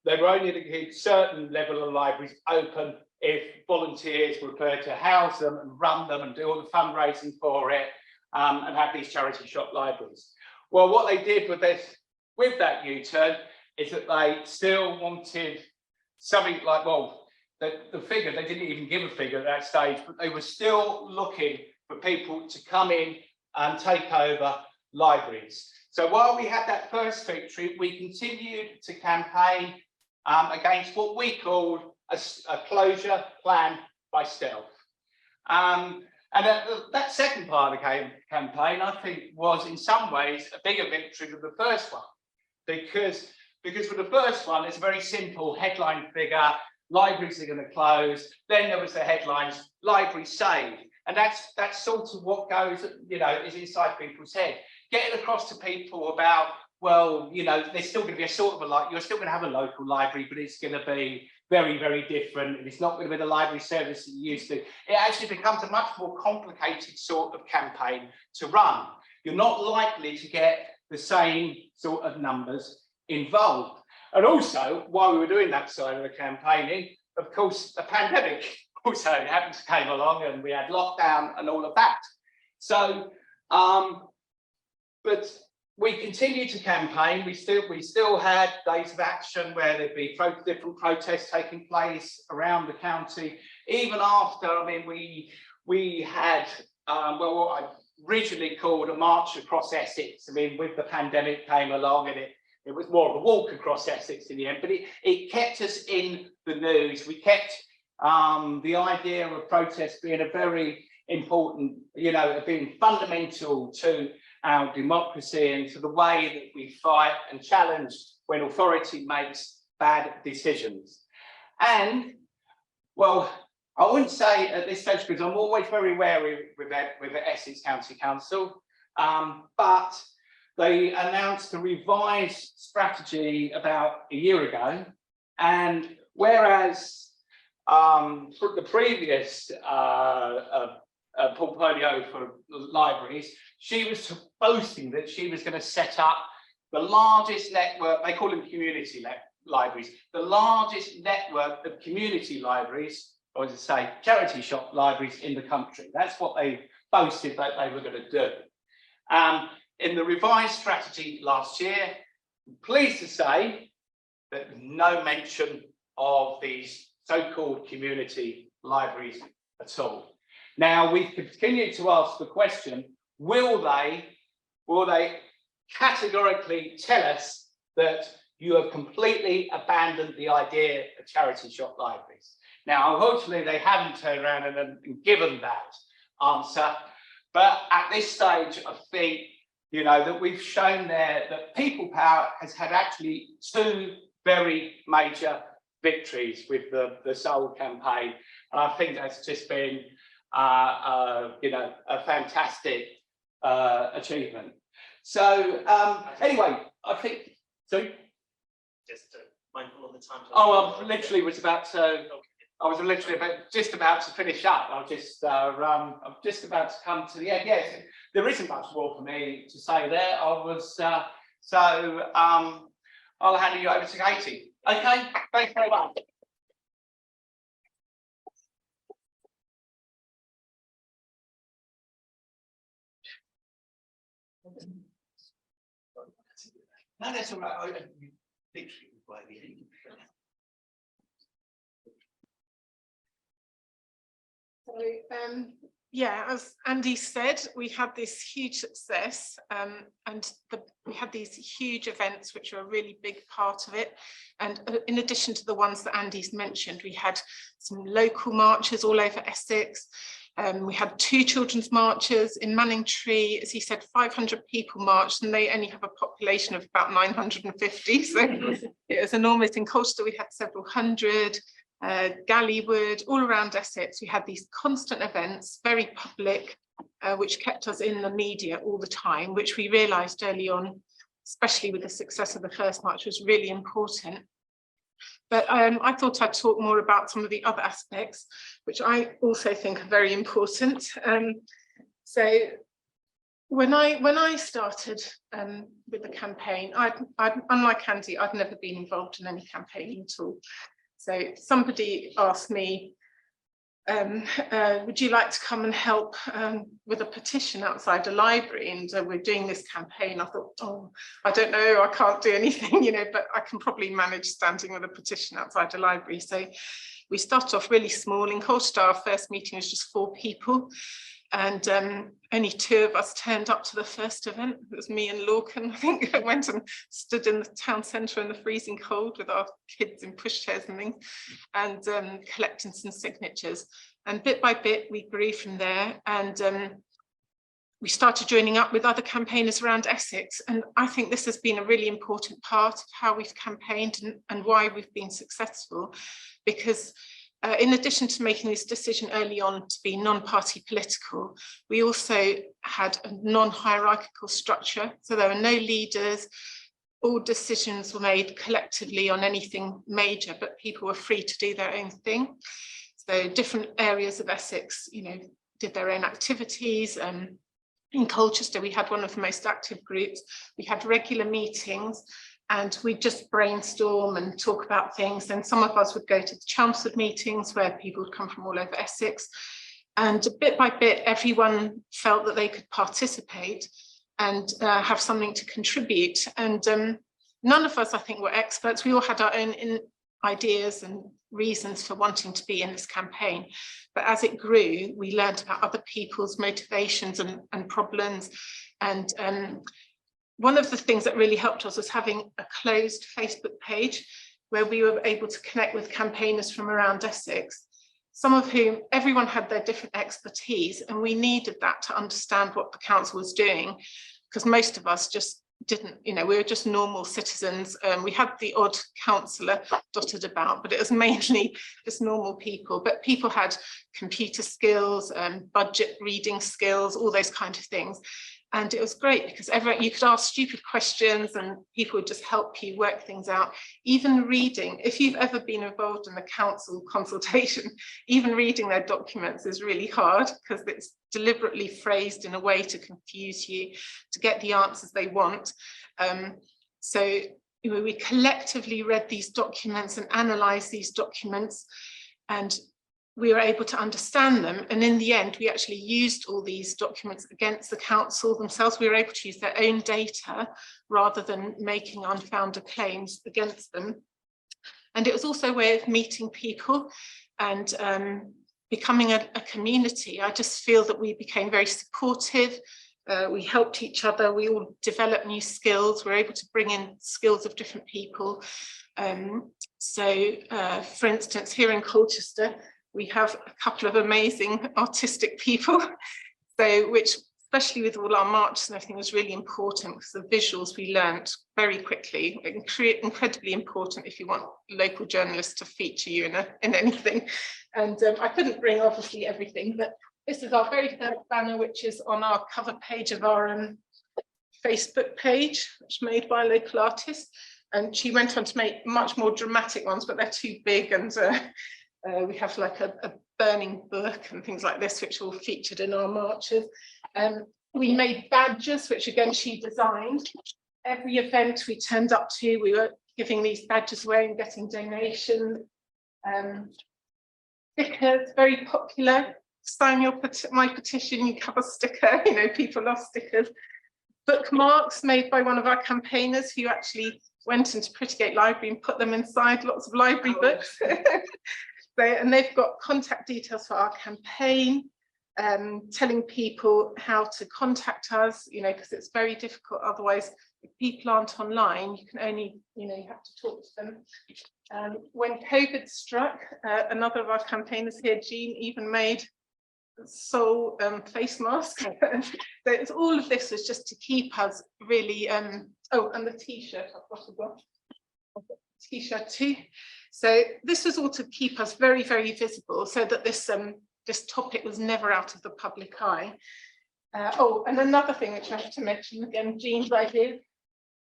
they were only to keep certain level of libraries open if volunteers were prepared to house them and run them and do all the fundraising for it, and have these charity shop libraries. Well, what they did with that U-turn is that they still wanted something like, well, the figure, they didn't even give a figure at that stage, but they were still looking for people to come in and take over libraries. So while we had that first victory, we continued to campaign against what we called a closure plan by stealth. And that second part of the campaign, I think, was in some ways a bigger victory than the first one, because with the first one, it's a very simple headline figure: libraries are going to close. Then there was the headlines: library saved, and that's sort of what goes, you know, is inside people's head. Getting across to people about, well, you know, there's still going to be a sort of you're still going to have a local library, but it's going to be very, very different, and it's not going to be the library service that you used to. It actually becomes a much more complicated sort of campaign to run. You're not likely to get the same sort of numbers involved. And also, while we were doing that side of the campaigning, of course, the pandemic also happened to came along, and we had lockdown and all of that. So, but we continued to campaign. We still had days of action where there'd be different protests taking place around the county. Even after, I mean, we had well, what I originally called a march across Essex. I mean, with the pandemic came along, and it was more of a walk across Essex in the end, but it kept us in the news. We kept the idea of protest being a very important, you know, being fundamental to our democracy and to the way that we fight and challenge when authority makes bad decisions. And, well, I wouldn't say at this stage, because I'm always very wary with the Essex County Council, but they announced a revised strategy about a year ago. And whereas the previous portfolio for libraries, she was boasting that she was going to set up the largest network, they call them community libraries, the largest network of community libraries, or as I say, charity shop libraries in the country. That's what they boasted that they were going to do. In the revised strategy last year, I'm pleased to say that no mention of these so-called community libraries at all. Now, we continue to ask the question, will they categorically tell us that you have completely abandoned the idea of charity shop libraries? Now, unfortunately, they haven't turned around and given that answer. But at this stage, I think, you know, that we've shown there that people power has had actually two very major victories with the Seoul campaign. And I think that's just been, you know, a fantastic achievement. So anyway, I think So, Just mindful of the time. oh, I literally was about to. I was literally just about to finish up. I'm just about to come to the end. Yes, there isn't much more for me to say there. I'll hand you over to Katie. Okay, thanks very much. No, that's all right. I literally by the end. So, yeah, as Andy said, we had this huge success, and we had these huge events which were a really big part of it. And in addition to the ones that Andy's mentioned, we had some local marches all over Essex. We had 2 children's marches in Manningtree. As he said, 500 people marched, and they only have a population of about 950. So it was enormous. In Colchester, we had several hundred. Gallywood, all around Essex, we had these constant events, very public, which kept us in the media all the time, which we realised early on, especially with the success of the first march, was really important. But I thought I'd talk more about some of the other aspects, which I also think are very important. So when I started with the campaign, unlike Andy, I'd never been involved in any campaigning at all. So somebody asked me, would you like to come and help with a petition outside a library? And we're doing this campaign. I thought, oh, I don't know, I can't do anything, you know, but I can probably manage standing with a petition outside a library. So we started off really small. In Colchester, our first meeting was just 4 people. And only 2 of us turned up to the first event. It was me and Lorcan. I think I went and stood in the town centre in the freezing cold with our kids in pushchairs and things, and collecting some signatures. And bit by bit, we grew from there. And we started joining up with other campaigners around Essex. And I think this has been a really important part of how we've campaigned and why we've been successful, because in addition to making this decision early on to be non-party political, we also had a non-hierarchical structure. So there were no leaders. All decisions were made collectively on anything major, but people were free to do their own thing. So different areas of Essex, you know, did their own activities. In Colchester, we had one of the most active groups. We had regular meetings, and we'd just brainstorm and talk about things. Then some of us would go to the Chelmsford meetings where people would come from all over Essex. And bit by bit, everyone felt that they could participate and have something to contribute. And none of us, I think, were experts. We all had our own ideas and reasons for wanting to be in this campaign. But as it grew, we learned about other people's motivations and problems. And one of the things that really helped us was having a closed Facebook page where we were able to connect with campaigners from around Essex, some of whom, everyone had their different expertise, and we needed that to understand what the council was doing, because most of us just didn't, you know, we were just normal citizens. We had the odd councillor dotted about, but it was mainly just normal people. But people had computer skills, budget reading skills, all those kind of things. And it was great because you could ask stupid questions and people would just help you work things out. Even reading, if you've ever been involved in a council consultation, even reading their documents is really hard because it's deliberately phrased in a way to confuse you, to get the answers they want. So you know, we collectively read these documents and analysed these documents, and we were able to understand them. And in the end, we actually used all these documents against the council themselves. We were able to use their own data rather than making unfounded claims against them. And it was also a way of meeting people and becoming a community. I just feel that we became very supportive. We helped each other. We all developed new skills. We were able to bring in skills of different people. For instance, here in Colchester, we have a couple of amazing artistic people, so which, especially with all our marches and everything, was really important because the visuals we learnt very quickly, incredibly important if you want local journalists to feature you in anything. And I couldn't bring obviously everything, but this is our very first banner, which is on our cover page of our Facebook page, which is made by a local artist. And she went on to make much more dramatic ones, but they're too big, and we have like a burning book and things like this, which all featured in our marches. We made badges, which again she designed. Every event we turned up to, we were giving these badges away and getting donations. Stickers, very popular. Sign my petition, you have a sticker. You know, people love stickers. Bookmarks made by one of our campaigners who actually went into Prettygate Library and put them inside lots of library books. And they've got contact details for our campaign, telling people how to contact us, you know, because it's very difficult. Otherwise, if people aren't online, you can only, you know, you have to talk to them. When COVID struck, another of our campaigners here, Jean, even made soul face mask. So it's, all of this was just to keep us really, oh, and the t-shirt, I've got a t-shirt too. So this was all to keep us very, very visible, so that this this topic was never out of the public eye. Oh, and another thing which I have to mention, again, Jean's idea,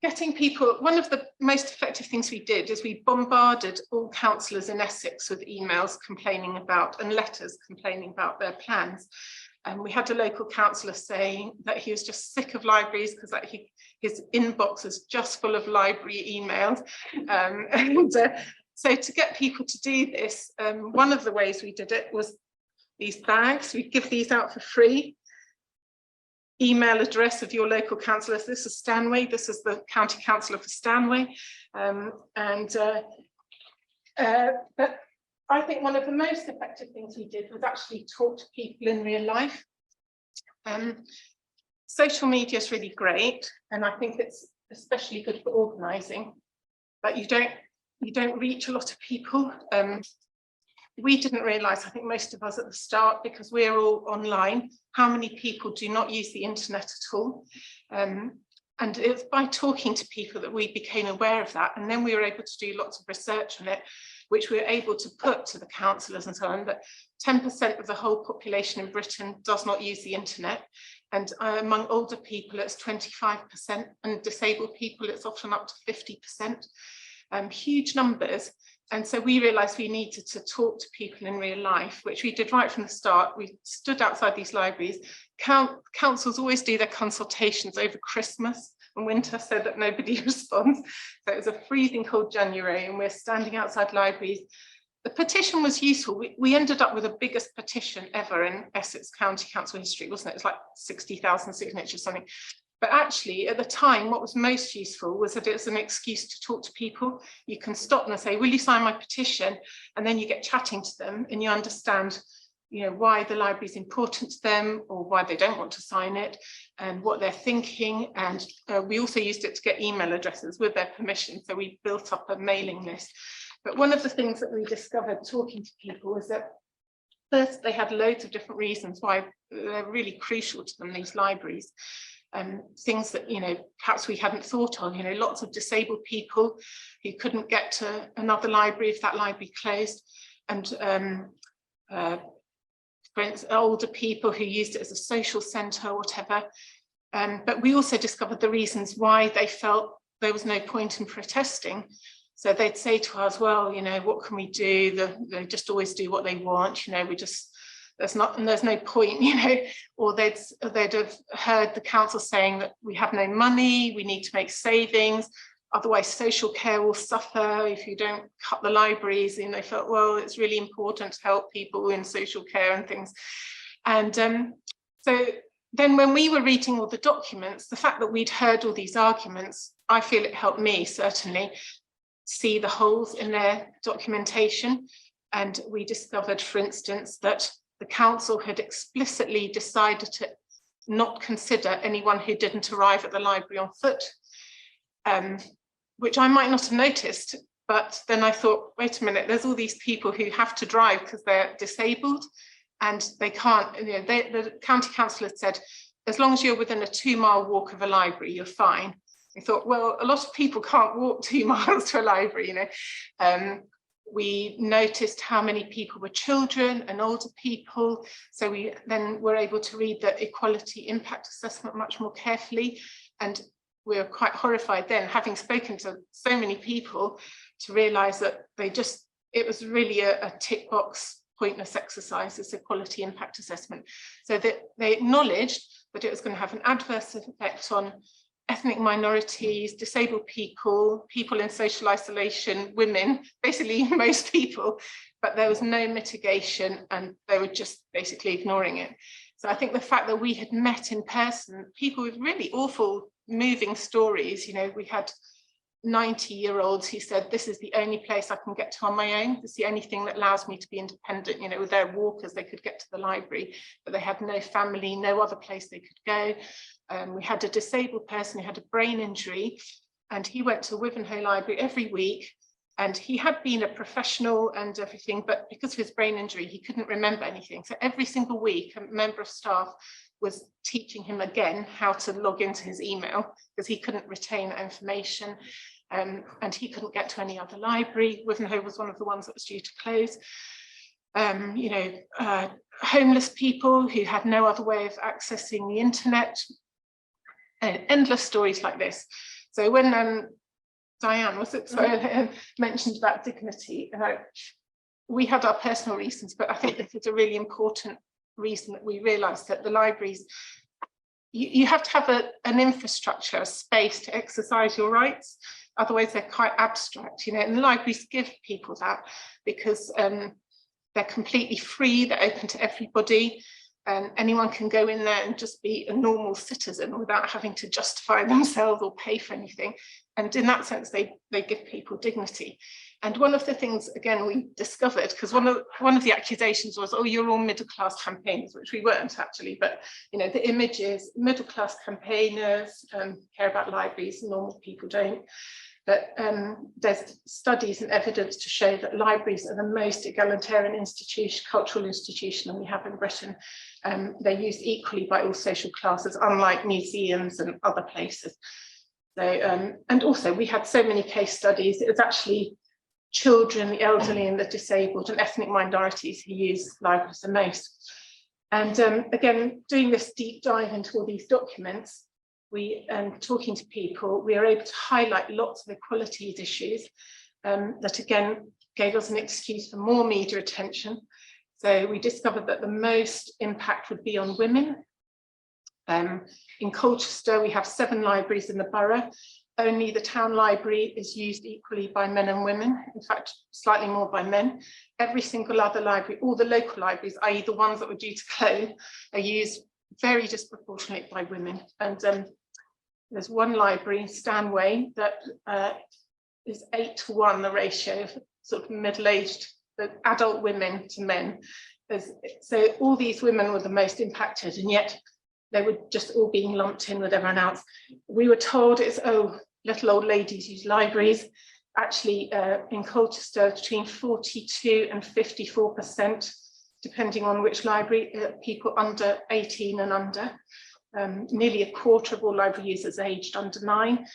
getting people, one of the most effective things we did is we bombarded all councillors in Essex with emails complaining about, and letters complaining about their plans. And we had a local councillor saying that he was just sick of libraries because his inbox was just full of library emails. So to get people to do this, one of the ways we did it was these bags. We'd give these out for free. Email address of your local councillor. This is Stanway. This is the county councillor for Stanway. But I think one of the most effective things we did was actually talk to people in real life. Social media is really great, and I think it's especially good for organising, but you don't reach a lot of people. We didn't realise, I think most of us at the start, because we're all online, how many people do not use the internet at all. And it was by talking to people that we became aware of that. And then we were able to do lots of research on it, which we were able to put to the councillors and so on, that 10% of the whole population in Britain does not use the internet. And among older people, it's 25%, and disabled people, it's often up to 50%. Huge numbers. And so we realised we needed to talk to people in real life, which we did right from the start. We stood outside these libraries. Councils always do their consultations over Christmas and winter so that nobody responds. So it was a freezing cold January, and we're standing outside libraries. The petition was useful. We ended up with the biggest petition ever in Essex County Council history, wasn't it? It's like 60,000 signatures or something. But actually, at the time, what was most useful was that it's an excuse to talk to people. You can stop them and say, will you sign my petition? And then you get chatting to them and you understand, you know, why the library is important to them, or why they don't want to sign it, and what they're thinking. And we also used it to get email addresses with their permission. So we built up a mailing list. But one of the things that we discovered talking to people was that first, they had loads of different reasons why they're really crucial to them, these libraries. Things that, you know, perhaps we hadn't thought of, you know, lots of disabled people who couldn't get to another library if that library closed, and for instance, older people who used it as a social centre or whatever. But we also discovered the reasons why they felt there was no point in protesting. So they'd say to us, well, you know, what can we do? They just always do what they want, you know, there's no point, you know, or they'd have heard the council saying that we have no money, we need to make savings, otherwise social care will suffer if you don't cut the libraries. And they felt, well, it's really important to help people in social care and things. And so then when we were reading all the documents, the fact that we'd heard all these arguments, I feel it helped me certainly see the holes in their documentation. And we discovered, for instance, that the council had explicitly decided to not consider anyone who didn't arrive at the library on foot, which I might not have noticed. But then I thought, wait a minute, there's all these people who have to drive because they're disabled and they can't, you know, the county council had said, as long as you're within a 2-mile walk of a library, you're fine. I thought, well, a lot of people can't walk 2 miles to a library, you know. We noticed how many people were children and older people. So we then were able to read the equality impact assessment much more carefully. And we were quite horrified then, having spoken to so many people, to realise that it was really a tick box pointless exercise, this equality impact assessment. So that they acknowledged that it was going to have an adverse effect on ethnic minorities, disabled people, people in social isolation, women, basically most people, but there was no mitigation and they were just basically ignoring it. So I think the fact that we had met in person, people with really awful, moving stories, you know, we had 90-year-olds who said, this is the only place I can get to on my own. It's the only thing that allows me to be independent. You know, with their walkers, they could get to the library, but they had no family, no other place they could go. We had a disabled person who had a brain injury, and he went to Wivenhoe Library every week. And he had been a professional and everything, but because of his brain injury, he couldn't remember anything. So every single week, a member of staff was teaching him again how to log into his email because he couldn't retain that information. And he couldn't get to any other library. Wivenhoe was one of the ones that was due to close. Homeless people who had no other way of accessing the internet. Endless stories like this. So when Diane, was it, mentioned about dignity, we had our personal reasons, but I think this is a really important reason that we realised that the libraries, you have to have an infrastructure, a space to exercise your rights. Otherwise, they're quite abstract, you know, and the libraries give people that because they're completely free, they're open to everybody, and anyone can go in there and just be a normal citizen without having to justify themselves or pay for anything. And in that sense, they give people dignity. And one of the things, again, we discovered, because one of the accusations was, oh, you're all middle-class campaigners, which we weren't actually, but you know, the image is middle-class campaigners care about libraries, normal people don't. But there's studies and evidence to show that libraries are the most egalitarian institution, cultural institution that we have in Britain. They're used equally by all social classes, unlike museums and other places. So, and also we had so many case studies. It was actually children, the elderly and the disabled and ethnic minorities who use libraries the most. And again, doing this deep dive into all these documents, talking to people, we are able to highlight lots of equalities issues that again gave us an excuse for more media attention. So we discovered that the most impact would be on women. In Colchester, we have 7 libraries in the borough. Only the town library is used equally by men and women, in fact, slightly more by men. Every single other library, all the local libraries, i.e. the ones that were due to close, are used very disproportionately by women. And there's one library, Stanway, that is 8:1, the ratio of sort of middle-aged adult women to men. So all these women were the most impacted, and yet they were just all being lumped in with everyone else. We were told it's, oh, little old ladies use libraries. Actually, in Colchester, between 42 and 54%, depending on which library, people under 18 and under. Nearly a quarter of all library users aged under 9.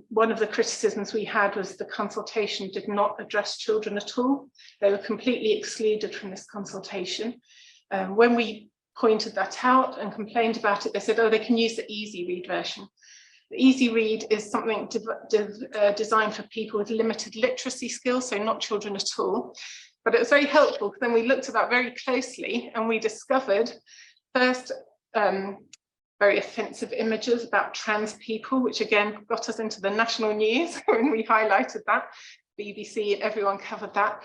One of the criticisms we had was the consultation did not address children at all. They were completely excluded from this consultation. When we pointed that out and complained about it, they said, oh, they can use the easy read version. The easy read is something designed for people with limited literacy skills, so not children at all. But it was very helpful because then we looked at that very closely and we discovered first very offensive images about trans people, which again got us into the national news when we highlighted that. BBC and everyone covered that.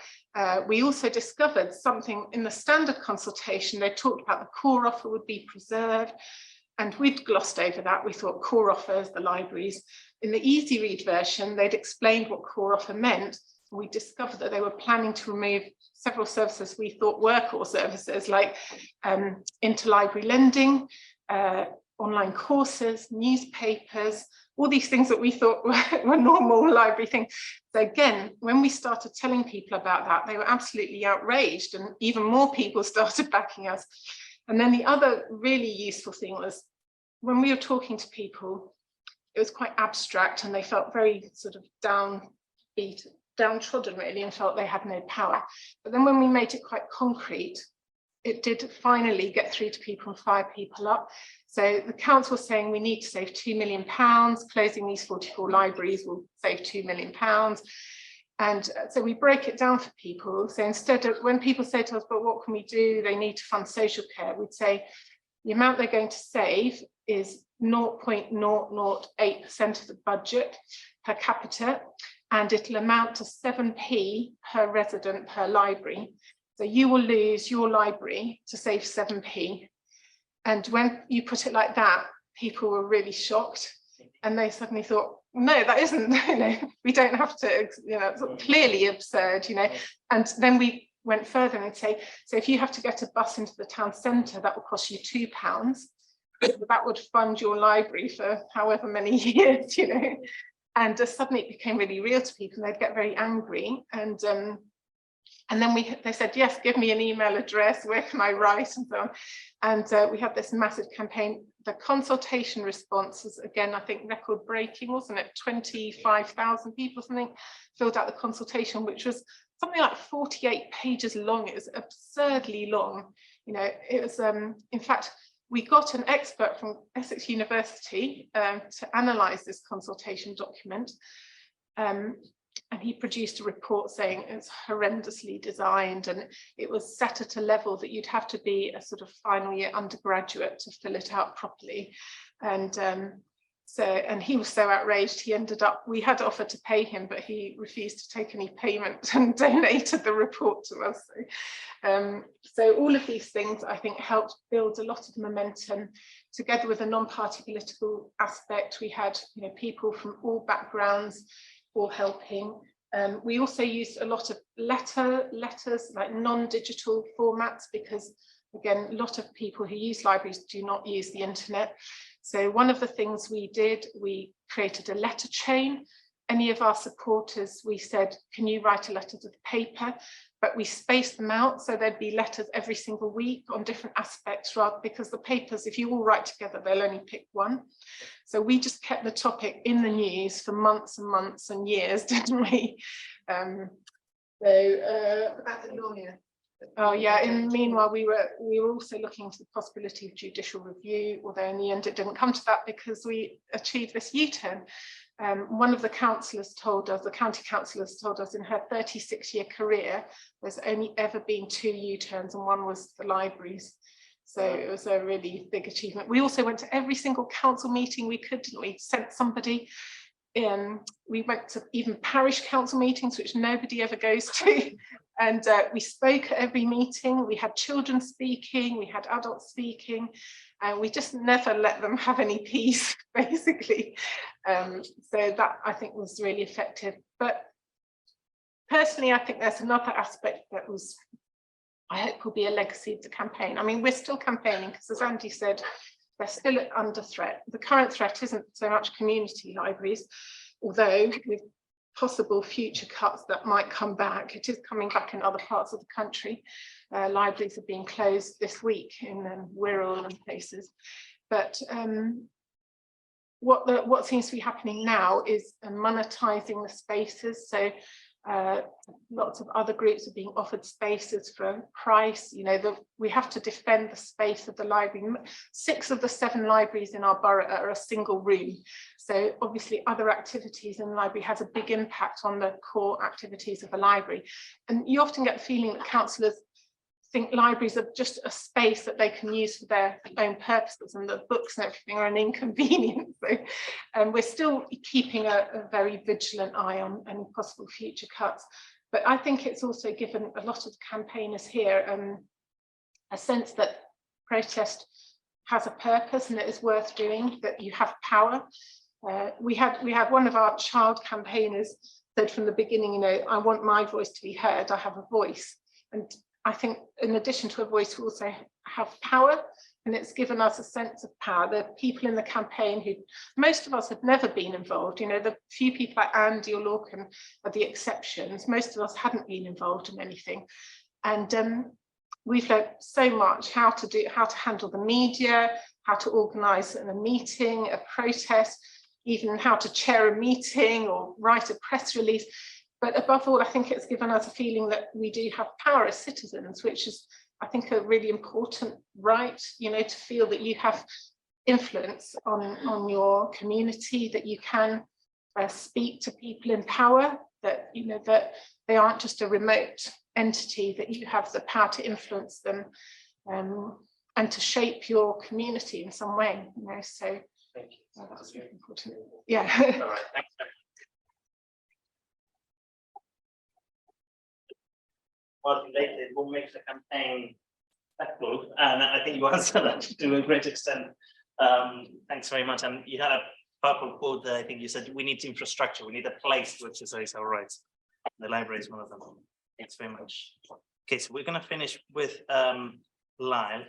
We also discovered something in the standard consultation. They talked about the core offer would be preserved, and we'd glossed over that. We thought core offers, the libraries. In the easy read version, they'd explained what core offer meant. We discovered that they were planning to remove several services we thought were core services, like interlibrary lending, online courses, newspapers, all these things that we thought were normal library things. So again, when we started telling people about that, they were absolutely outraged, and even more people started backing us. And then the other really useful thing was when we were talking to people, it was quite abstract and they felt very sort of downtrodden really, and felt they had no power. But then when we made it quite concrete, it did finally get through to people and fire people up. So the council was saying we need to save £2 million, closing these 44 libraries will save £2 million. And so we break it down for people. So instead of, when people say to us, but what can we do? They need to fund social care. We'd say the amount they're going to save is 0.008% of the budget per capita, and it'll amount to 7p per resident per library. So you will lose your library to save 7p. And when you put it like that, people were really shocked, and they suddenly thought, no, that isn't, we don't have to, it's clearly absurd, And then we went further and say, so if you have to get a bus into the town centre, that will cost you £2. That would fund your library for however many years, And suddenly it became really real to people, and they'd get very angry. And then they said, yes, give me an email address, where can I write, and so on. And we had this massive campaign. The consultation response was, again, I think record breaking, wasn't it? 25,000 people, something, filled out the consultation, which was something like 48 pages long. It was absurdly long. It was, in fact, we got an expert from Essex University to analyse this consultation document. And he produced a report saying it's horrendously designed, and it was set at a level that you'd have to be a sort of final year undergraduate to fill it out properly. And and he was so outraged, he ended up, we had offered to pay him, but he refused to take any payment and donated the report to us. So all of these things, I think, helped build a lot of momentum. Together with a non-party political aspect, we had people from all backgrounds all helping. We also used a lot of letters, like non-digital formats, because again, a lot of people who use libraries do not use the internet. So one of the things we did, we created a letter chain. Any of our supporters, we said, can you write a letter to the paper? But we spaced them out, so there'd be letters every single week on different aspects, rather, because the papers, if you all write together, they'll only pick one. So we just kept the topic in the news for months and months and years, didn't we? Oh yeah, and meanwhile we were also looking into the possibility of judicial review, although in the end it didn't come to that because we achieved this U-turn. One of the councillors told us, the county councillors told us, in her 36-year career, there's only ever been 2 U-turns, and one was the libraries. So it was a really big achievement. We also went to every single council meeting we could, didn't we? Sent somebody. We went to even parish council meetings, which nobody ever goes to. And we spoke at every meeting. We had children speaking, we had adults speaking, and we just never let them have any peace, basically. So that, I think, was really effective. But personally, I think there's another aspect that was, I hope, will be a legacy of the campaign. I mean, we're still campaigning because, as Andy said, they're still under threat. The current threat isn't so much community libraries, although with possible future cuts that might come back. It is coming back in other parts of the country. Libraries are being closed this week in Wirral and places. But what seems to be happening now is monetizing the spaces. So lots of other groups are being offered spaces for a price. We have to defend the space of the library. 6 of the 7 libraries in our borough are a single room. So obviously other activities in the library has a big impact on the core activities of a library. And you often get the feeling that councillors think libraries are just a space that they can use for their own purposes, and the books and everything are an inconvenience. So we're still keeping a very vigilant eye on any possible future cuts. But I think it's also given a lot of campaigners here a sense that protest has a purpose and it is worth doing, that you have power. We had one of our child campaigners said from the beginning, I want my voice to be heard, I have a voice. And I think in addition to a voice, we also have power, and it's given us a sense of power. The people in the campaign who, most of us had never been involved, the few people like Andy or Lorcan are the exceptions. Most of us hadn't been involved in anything. And we've learned so much, how to handle the media, how to organise a meeting, a protest, even how to chair a meeting or write a press release. But above all, I think it's given us a feeling that we do have power as citizens, which is, I think, a really important right, you know, to feel that you have influence on your community, that you can speak to people in power, that, you know, that they aren't just a remote entity, that you have the power to influence them, and to shape your community in some way, you know. So Thank you. that's really important. Yeah. All right, thanks. Well, related, what makes the campaign successful? And I think you answered that to a great extent. Thanks very much. And you had a powerful quote that I think you said, we need infrastructure, we need a place to exercise our rights. The library is one of them. Thanks very much. Okay, so we're going to finish with live.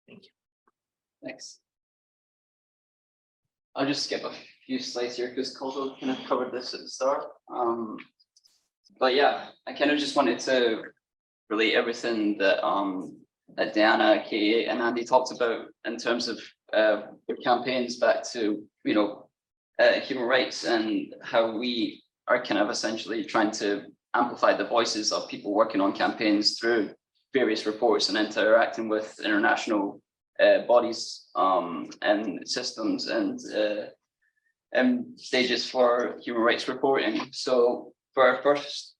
Thank you. Thanks. I'll just skip a few slides here because Coldo kind of covered this at the start. But yeah, I kind of just wanted to relate everything that that Diana, Kay, and Andy talked about in terms of campaigns back to, you know, human rights, and how we are kind of essentially trying to amplify the voices of people working on campaigns through various reports and interacting with international bodies and systems and stages for human rights reporting. So for our first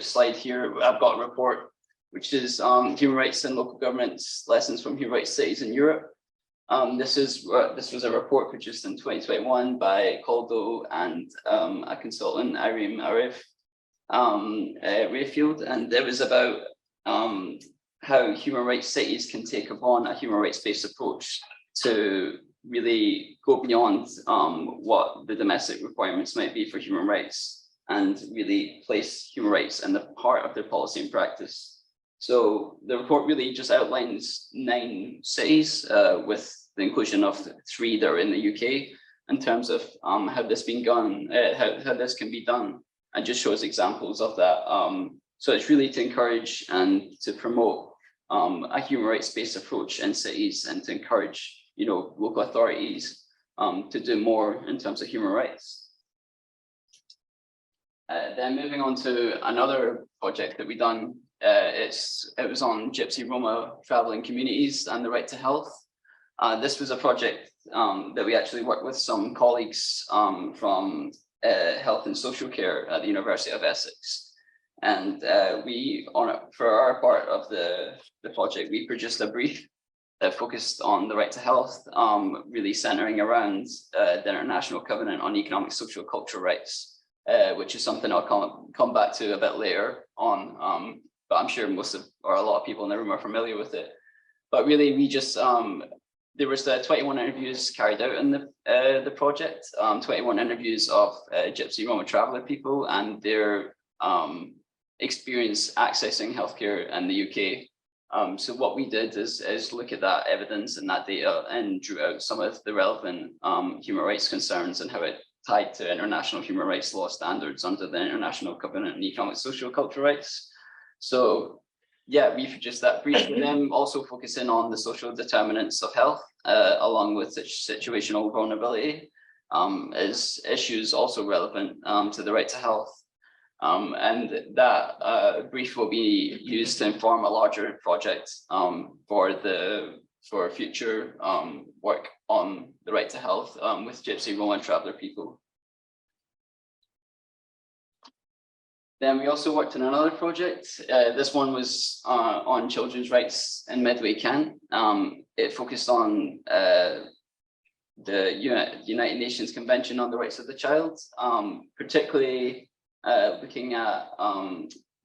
slide here, I've got a report which is human rights and local governments, lessons from human rights cities in Europe. This was a report produced in 2021 by Coldo and a consultant, Irene Arif Rayfield, and it was about how human rights cities can take upon a human rights-based approach to really go beyond what the domestic requirements might be for human rights, and really place human rights in the heart of their policy and practice. So the report really just outlines 9 cities with the inclusion of 3 that are in the UK in terms of how this been done, how this can be done, and just shows examples of that. So it's really to encourage and to promote a human rights-based approach in cities, and to encourage, you know, local authorities to do more in terms of human rights. Then moving on to another project that we done, it was on Gypsy Roma traveling communities and the right to health. This was a project that we actually worked with some colleagues from health and social care at the University of Essex. And for our part of the project, we produced a brief that focused on the right to health, really centering around the International Covenant on Economic, Social, Cultural Rights, which is something I'll come back to a bit later on. But I'm sure a lot of people in the room are familiar with it. But really, we just there was 21 interviews carried out in the project, 21 interviews of Gypsy Roma traveller people and their experience accessing healthcare in the UK. So what we did is look at that evidence and that data and drew out some of the relevant human rights concerns and how it tied to international human rights law standards under the International Covenant on Economic, Social, Cultural Rights. So yeah, we produced that brief with them, also focusing on the social determinants of health, along with situational vulnerability, as issues also relevant to the right to health. And that brief will be used to inform a larger project for future work on the right to health with Gypsy Roma traveller people. Then we also worked on another project. This one was on children's rights in Medway, Kent. It focused on the United Nations Convention on the Rights of the Child, particularly looking at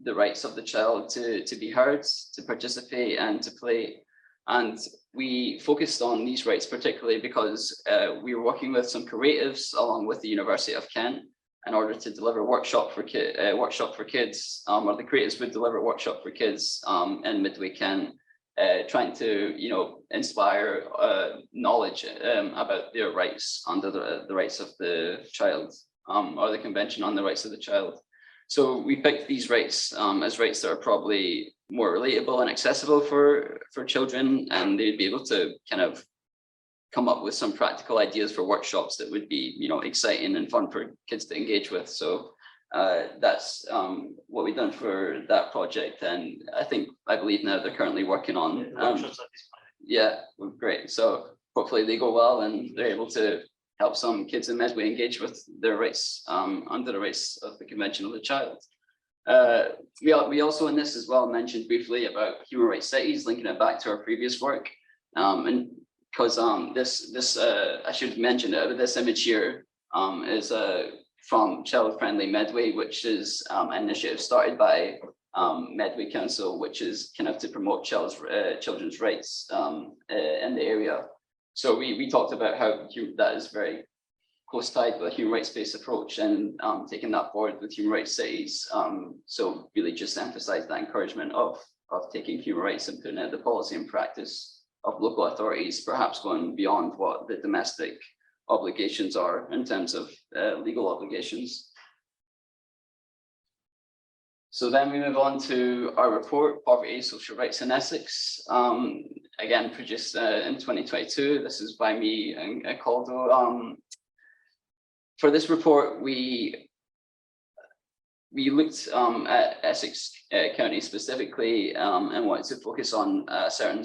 the rights of the child to be heard, to participate, and to play. And we focused on these rights particularly because we were working with some creatives along with the University of Kent in order to deliver a workshop for kids, or the creatives would deliver a workshop for kids in Medway, Kent, trying to, you know, inspire knowledge about their rights under the rights of the child, or the Convention on the Rights of the Child. So we picked these rights as rights that are probably more relatable and accessible for children, and they'd be able to kind of come up with some practical ideas for workshops that would be, you know, exciting and fun for kids to engage with. So that's what we've done for that project, and I believe now they're currently working on yeah, great. So hopefully they go well and they're able to help some kids in Medway engage with their rights under the rights of the Convention of the Child. We also in this as well mentioned briefly about human rights cities, linking it back to our previous work, and because I should mention that this image here is from Child Friendly Medway, which is an initiative started by Medway Council, which is kind of to promote children's rights in the area. So we talked about how that is very close tied with a human rights-based approach, and taking that forward with human rights cities. So really just emphasize that encouragement of taking human rights and putting out the policy and practice of local authorities, perhaps going beyond what the domestic obligations are in terms of legal obligations. So then we move on to our report, Poverty, Social Rights in Essex. Again, produced in 2022. This is by me and Caldo. For this report, we looked at Essex County specifically and wanted to focus on a certain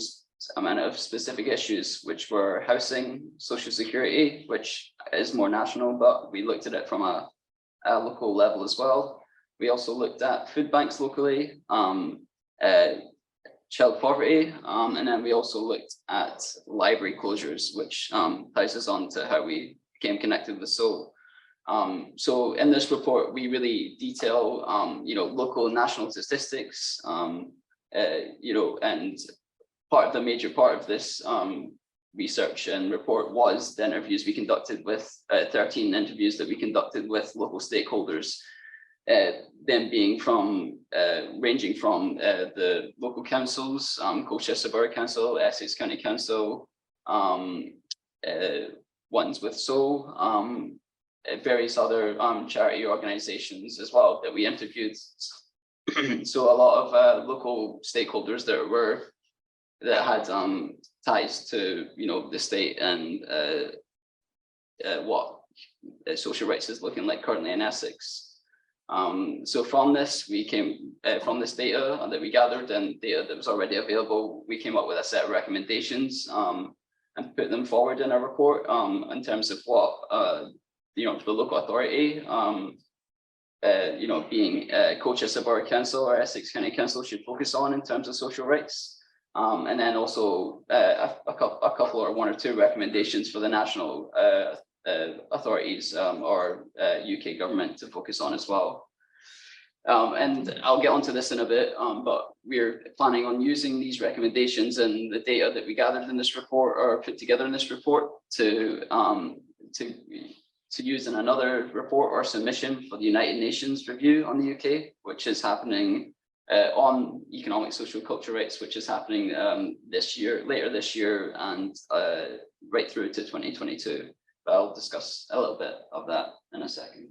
amount of specific issues, which were housing, social security, which is more national, but we looked at it from a local level as well. We also looked at food banks locally, child poverty, and then we also looked at library closures, which ties us on to how we became connected with SOUL. So in this report, we really detail, local and national statistics, and major part of this research and report was the interviews we conducted with 13 interviews that we conducted with local stakeholders, them being ranging from the local councils, Colchester Borough Council, Essex County Council, ones with SOUL, various other charity organizations as well that we interviewed. So a lot of local stakeholders that had ties to the state and what social rights is looking like currently in Essex. So from this, we came from this data that we gathered and data that was already available, we came up with a set of recommendations and put them forward in our report in terms of what the local authority, being Colchester Borough Council or Essex County Council should focus on in terms of social rights. And then also a couple or one or two recommendations for the national authorities or UK government to focus on as well. And I'll get onto this in a bit, but we're planning on using these recommendations and the data that we gathered in this report or put together in this report to use in another report or submission for the United Nations review on the UK, which is happening on economic, social, cultural rights, which is happening later this year, and right through to 2022. But I'll discuss a little bit of that in a second.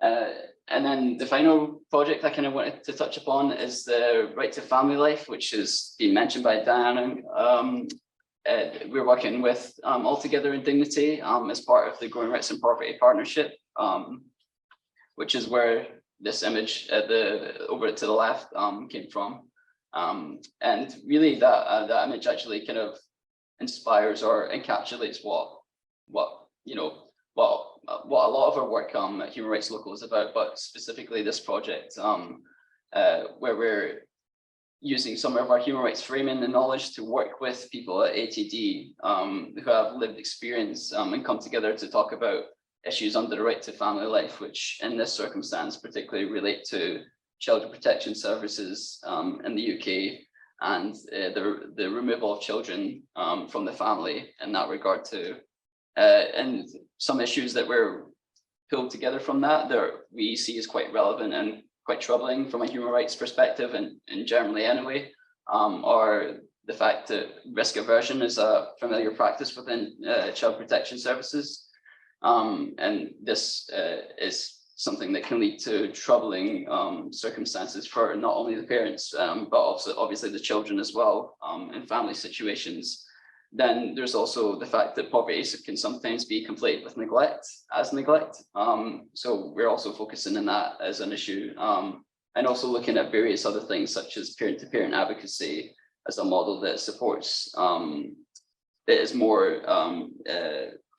And then the final project I kind of wanted to touch upon is the Right to Family Life, which has been mentioned by Diana. We're working with All Together in Dignity as part of the Growing Rights and Poverty Partnership, which is where this image over to the left came from. And really that image actually kind of inspires or encapsulates what a lot of our work at Human Rights Local is about, but specifically this project where we're using some of our human rights framing and knowledge to work with people at ATD who have lived experience and come together to talk about issues under the right to family life, which in this circumstance particularly relate to child protection services in the UK and the removal of children from the family in that regard too. And some issues that were pulled together from that we see as quite relevant and quite troubling from a human rights perspective, and generally anyway, are the fact that risk aversion is a familiar practice within child protection services. And this is something that can lead to troubling circumstances for not only the parents, but also obviously the children as well in family situations. Then there's also the fact that poverty can sometimes be conflated with neglect. So we're also focusing on that as an issue, and also looking at various other things such as parent-to-parent advocacy as a model that supports, that is more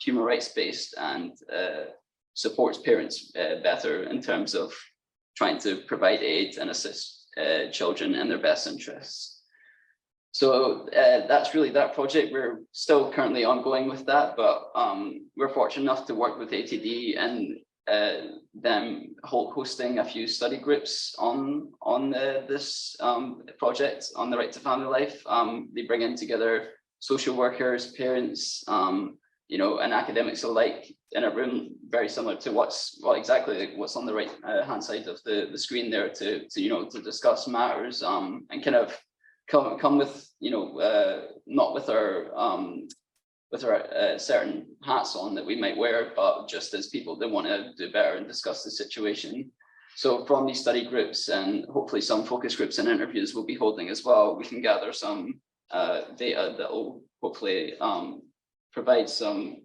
human rights based and supports parents better in terms of trying to provide aid and assist children in their best interests. So that's really that project. We're still currently ongoing with that, but we're fortunate enough to work with ATD and them hosting a few study groups on this project on the right to family life. They bring in together social workers, parents, you know, and academics alike in a room very similar to what's on the right hand side of the screen there to you know, to discuss matters and kind of come with, you know, not with our certain hats on that we might wear, but just as people that want to do better and discuss the situation. So from these study groups and hopefully some focus groups and interviews we'll be holding as well, we can gather some data that will hopefully provide some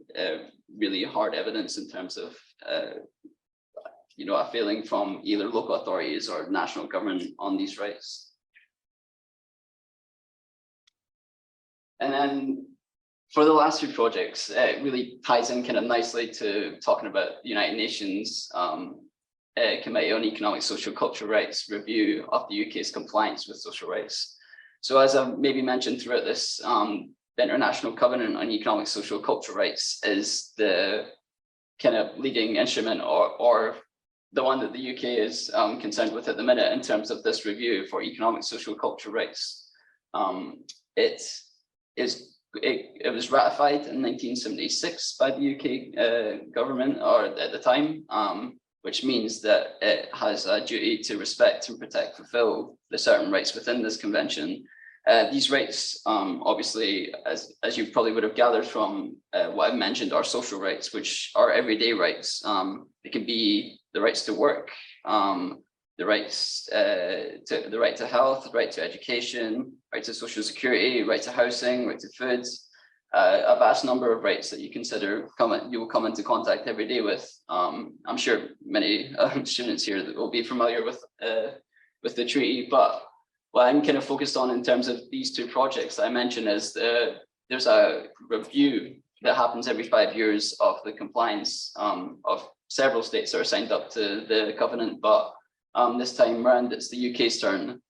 really hard evidence in terms of you know, a failing from either local authorities or national government on these rights. And then for the last two projects, it really ties in kind of nicely to talking about the United Nations Committee on Economic, Social, Cultural Rights review of the UK's compliance with social rights. So as I've maybe mentioned throughout this, the International Covenant on Economic, Social, Cultural Rights is the kind of leading instrument or the one that the UK is concerned with at the minute in terms of this review for economic, social, cultural rights. It was ratified in 1976 by the UK government, or at the time, which means that it has a duty to respect and protect, fulfill the certain rights within this convention. These rights, obviously, as you probably would have gathered from what I've mentioned, are social rights, which are everyday rights. It can be the rights to work, the rights the right to health, right to education, right to social security, right to housing, right to food, a vast number of rights that you consider you will come into contact every day with. I'm sure many students here that will be familiar with the treaty, but what I'm kind of focused on in terms of these two projects that I mentioned is there's a review that happens every 5 years of the compliance of several states that are signed up to the covenant, but this time around it's the UK's turn.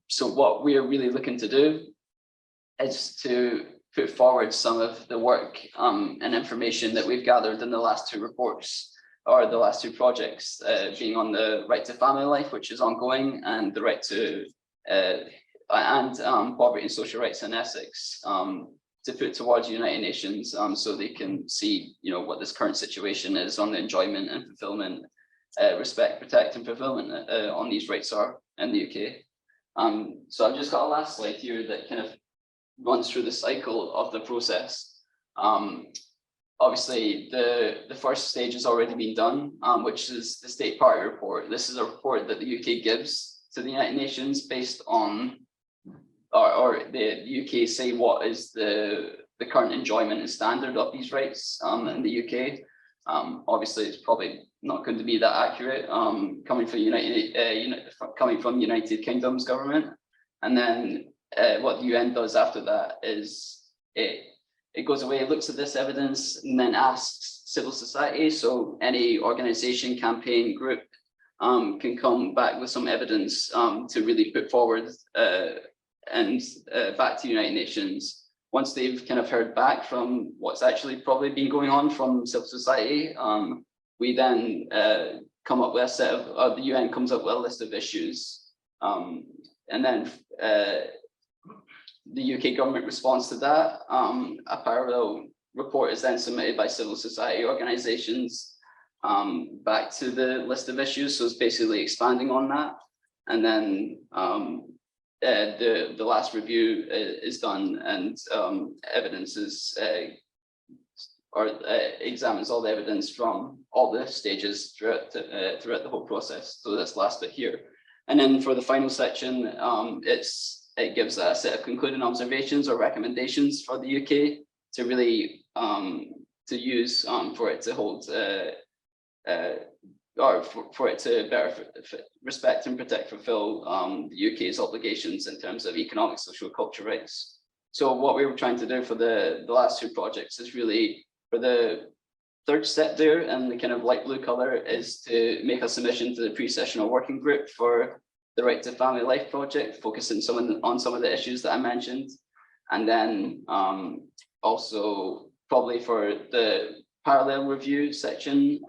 So what we are really looking to do is to put forward some of the work and information that we've gathered in the last two reports, or the last two projects, being on the right to family life, which is ongoing, and the right to poverty and social rights in Essex, to put towards United Nations, so they can see, you know, what this current situation is on the enjoyment and fulfillment, respect, protect, and fulfillment on these rights are in the UK. So I've just got a last slide here that kind of runs through the cycle of the process. Obviously, the first stage has already been done, which is the state party report. This is a report that the UK gives to the United Nations based on, or the UK say what is the current enjoyment and standard of these rights in the UK. Obviously, it's probably not going to be that accurate coming from United Kingdom's government. And then what the UN does after that is it goes away, looks at this evidence, and then asks civil society, so any organization, campaign, group, can come back with some evidence to really put forward and back to United Nations. Once they've kind of heard back from what's actually probably been going on from civil society, we then come up with a set of, the UN comes up with a list of issues. And then the UK government responds to that. A parallel report is then submitted by civil society organizations back to the list of issues. So it's basically expanding on that. And then the last review is done, and evidence is examines all the evidence from all the stages throughout the whole process. So that's last bit here. And then for the final section, it's it gives a set of concluding observations or recommendations for the UK to really to use for it to hold or for it to better respect and fulfill the UK's obligations in terms of economic, social, cultural rights. So what we were trying to do for the last two projects is really, for the third step there in the kind of light blue color, is to make a submission to the pre-sessional working group for the Right to Family Life project, focusing on some of the issues that I mentioned. And then also probably for the parallel review section,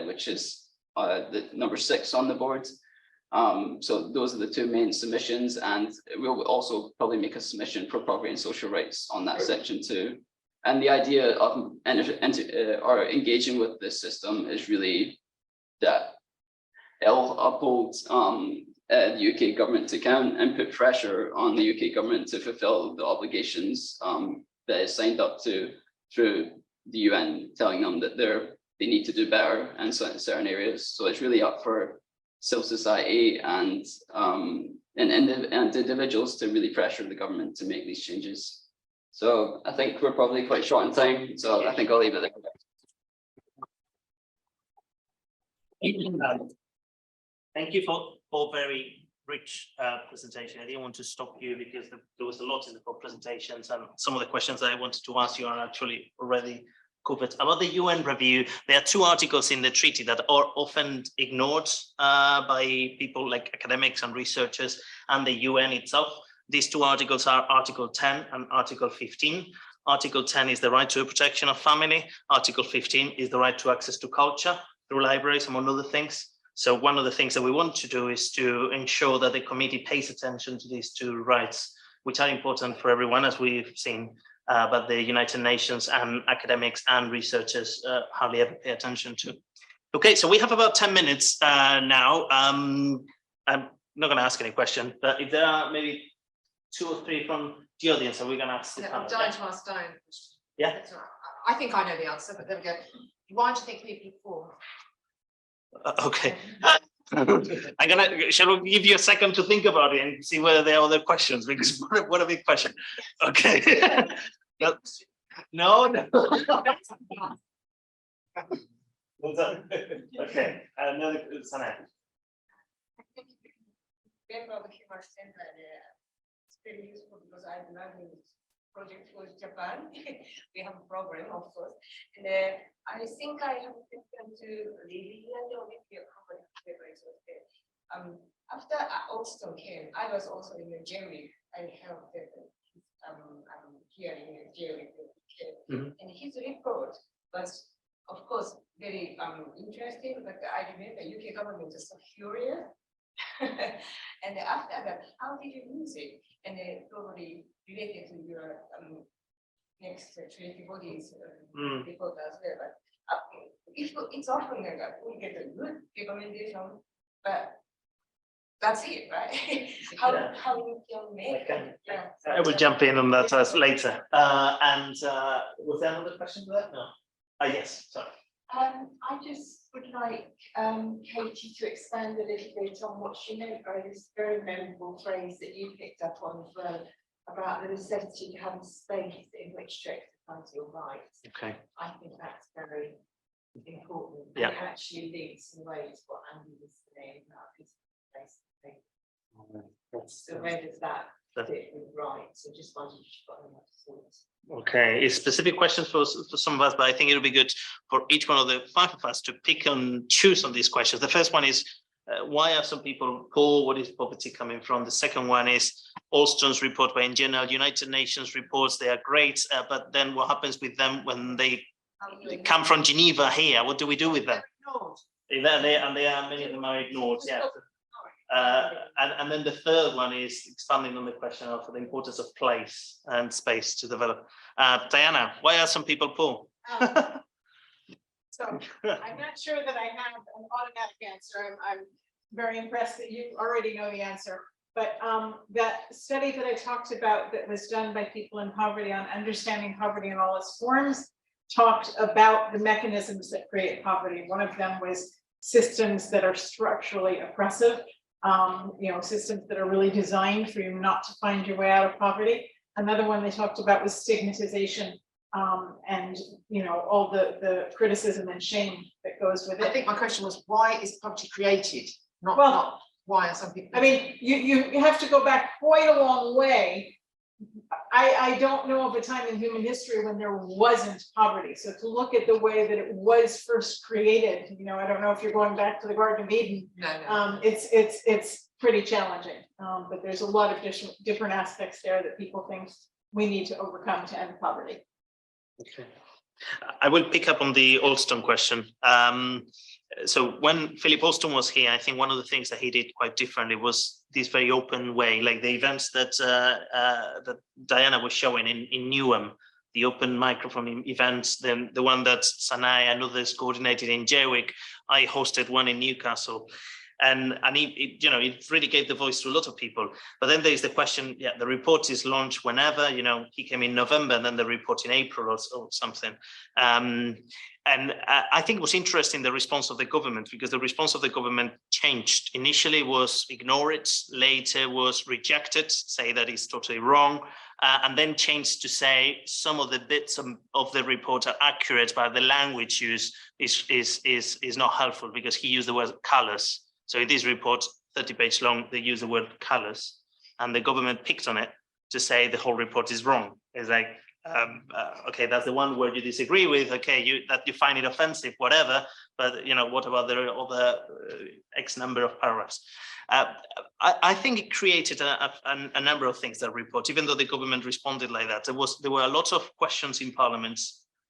which is the number 6 on the board. So those are the two main submissions, and we'll also probably make a submission for property and social rights on that section too. And the idea of or engaging with this system is really that it'll uphold the UK government to account and put pressure on the UK government to fulfill the obligations that is signed up to through the UN, telling them that they need to do better in certain areas. So it's really up for civil society and individuals to really pressure the government to make these changes. So I think we're probably quite short on time, so I think I'll leave it there. Thank you for very rich presentation. I didn't want to stop you because there was a lot in the presentations, and some of the questions that I wanted to ask you are actually already covered. About the UN review, there are 2 articles in the treaty that are often ignored by people like academics and researchers and the UN itself. These 2 articles are Article 10 and Article 15. Article 10 is the right to the protection of family. Article 15 is the right to access to culture through libraries, among other things. So one of the things that we want to do is to ensure that the committee pays attention to these 2 rights, which are important for everyone, as we've seen, but the United Nations and academics and researchers hardly ever pay attention to. Okay, so we have about 10 minutes now. I'm not going to ask any question, but if there are maybe 2 or 3 from the audience, are we going to ask? Yeah, I'm dying to ask Diane a question. Yeah. I think I know the answer, but there we go. Why do you think people form? Okay. Shall we give you a second to think about it and see whether there are other questions? Because what a big question. Okay. No. Okay. Another Sana. It's very useful because I'm learning this project with Japan. We have a program, of course. And I think I have taken to Lily and Olivia. After Austin came, I was also in the jury. I helped here in the jury. And his report was, of course, very interesting, but I remember UK government is so furious. And after that, how did you use it? And probably related to your next treaty bodies report as well. But it's often that we get a good recommendation, but that's it, right? How you can make it. Yeah. I will jump in on that later. And was there another question to that? No. Yes, sorry. I just would like Katie to expand a little bit on what she meant by this very memorable phrase that you picked up on as well, about the necessity to have a space in which to exercise your rights. Okay. I think that's very important. Yeah. And it actually links in ways what Andy was saying about this place. So where does that fit with rights? So just wondered if you've got any thoughts. Okay, it's specific questions for some of us, but I think it'll be good for each one of the 5 of us to pick and choose on these questions. The first one is, why are some people poor? What is poverty coming from? The second one is Alston's report, where in general, United Nations reports, they are great, but then what happens with them when they come from Geneva here? What do we do with them? And many of them are ignored, yeah. And then the third one is expanding on the question of the importance of place and space to develop. Diana, why are some people poor? So I'm not sure that I have an automatic answer. I'm very impressed that you already know the answer. But that study that I talked about that was done by people in poverty on understanding poverty in all its forms talked about the mechanisms that create poverty. One of them was systems that are structurally oppressive. you know, systems that are really designed for you not to find your way out of poverty. Another one they talked about was stigmatization, and, you know, all the criticism and shame that goes with I it. think my question was, why is poverty created? Not, Well, not why are some people? I mean, you have to go back quite a long way. I don't know of a time in human history when there wasn't poverty. So to look at the way that it was first created, you know, I don't know if you're going back to the Garden of Eden. No. It's pretty challenging. But there's a lot of different aspects there that people think we need to overcome to end poverty. Okay. I will pick up on the Alston question. So when Philip Alston was here, I think one of the things that he did quite differently was this very open way, like the events that that Diana was showing in Newham, the open microphone events, then the one that Sanai and others coordinated in Jerwick. I hosted one in Newcastle. And it, you know, it really gave the voice to a lot of people. But then there's the question, yeah, the report is launched whenever, you know, he came in November and then the report in April or something. And I think it was interesting, the response of the government, because the response of the government changed. Initially was ignore it, later was rejected, say that it's totally wrong, and then changed to say some of the bits of the report are accurate, but the language use is not helpful, because he used the word callous. So in this report, 30 pages long, they use the word callous, and the government picked on it to say the whole report is wrong. It's like, okay, that's the one word you disagree with. Okay, that you find it offensive, whatever. But you know, what about the other X number of paragraphs? I think it created a number of things, that report. Even though the government responded like that, there were a lot of questions in Parliament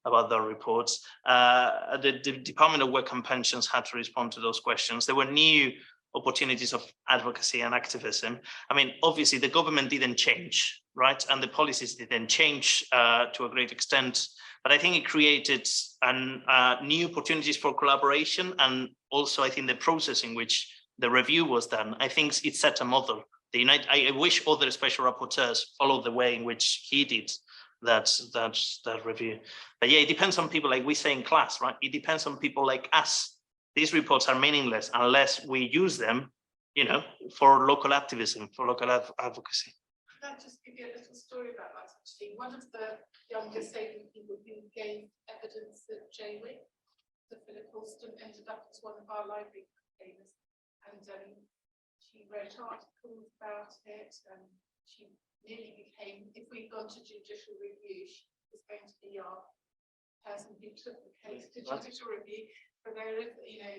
about the reports. The Department of Work and Pensions had to respond to those questions. There were new opportunities of advocacy and activism. I mean, obviously the government didn't change, right? And the policies didn't change to a great extent, but I think it created new opportunities for collaboration. And also I think the process in which the review was done, I think it set a model. I wish other special rapporteurs followed the way in which he did that review. But yeah, it depends on people, like we say in class, right? It depends on people like us. These reports are meaningless unless we use them, you know, for local activism, for local advocacy. Can I just give you a little story about that? Actually, one of the young disabled people who gave evidence at Jerwick, the Philip Alston, ended up as one of our library campaigners, and she wrote articles about it, and she nearly became, if we'd gone to judicial review, she was going to be our person who took the case to judicial review. So there is, you know,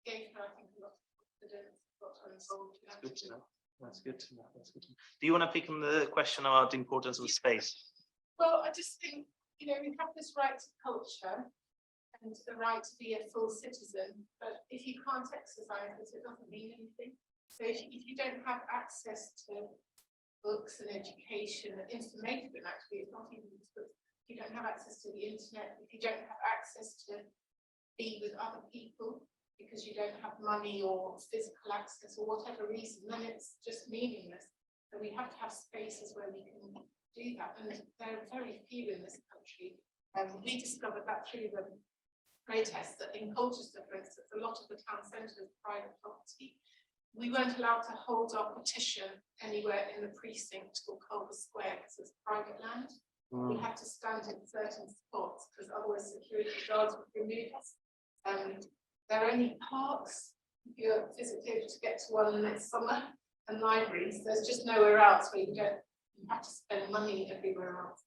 gave her, I think, a lot of confidence, got her involved. That's good to know. That's good to know. That's good to know. Do you want to pick on the question about the importance of space? Well, I just think, you know, we have this right to culture and the right to be a full citizen, but if you can't exercise it, it doesn't mean anything. So if you don't have access to books and education and information, actually, it's not even just books. If you don't have access to the internet, if you don't have access to be with other people because you don't have money or physical access or whatever reason, then it's just meaningless. So we have to have spaces where we can do that, and there are very few in this country. We discovered that through the protests that in Colchester, for instance, a lot of the town centre is private property. We weren't allowed to hold our petition anywhere in the precinct or Culver Square because it's private land. We had to stand in certain spots because otherwise security guards would remove us. There are only parks, if you're physically able to get to one in the summer, and libraries. There's just nowhere else where you have to spend money everywhere else.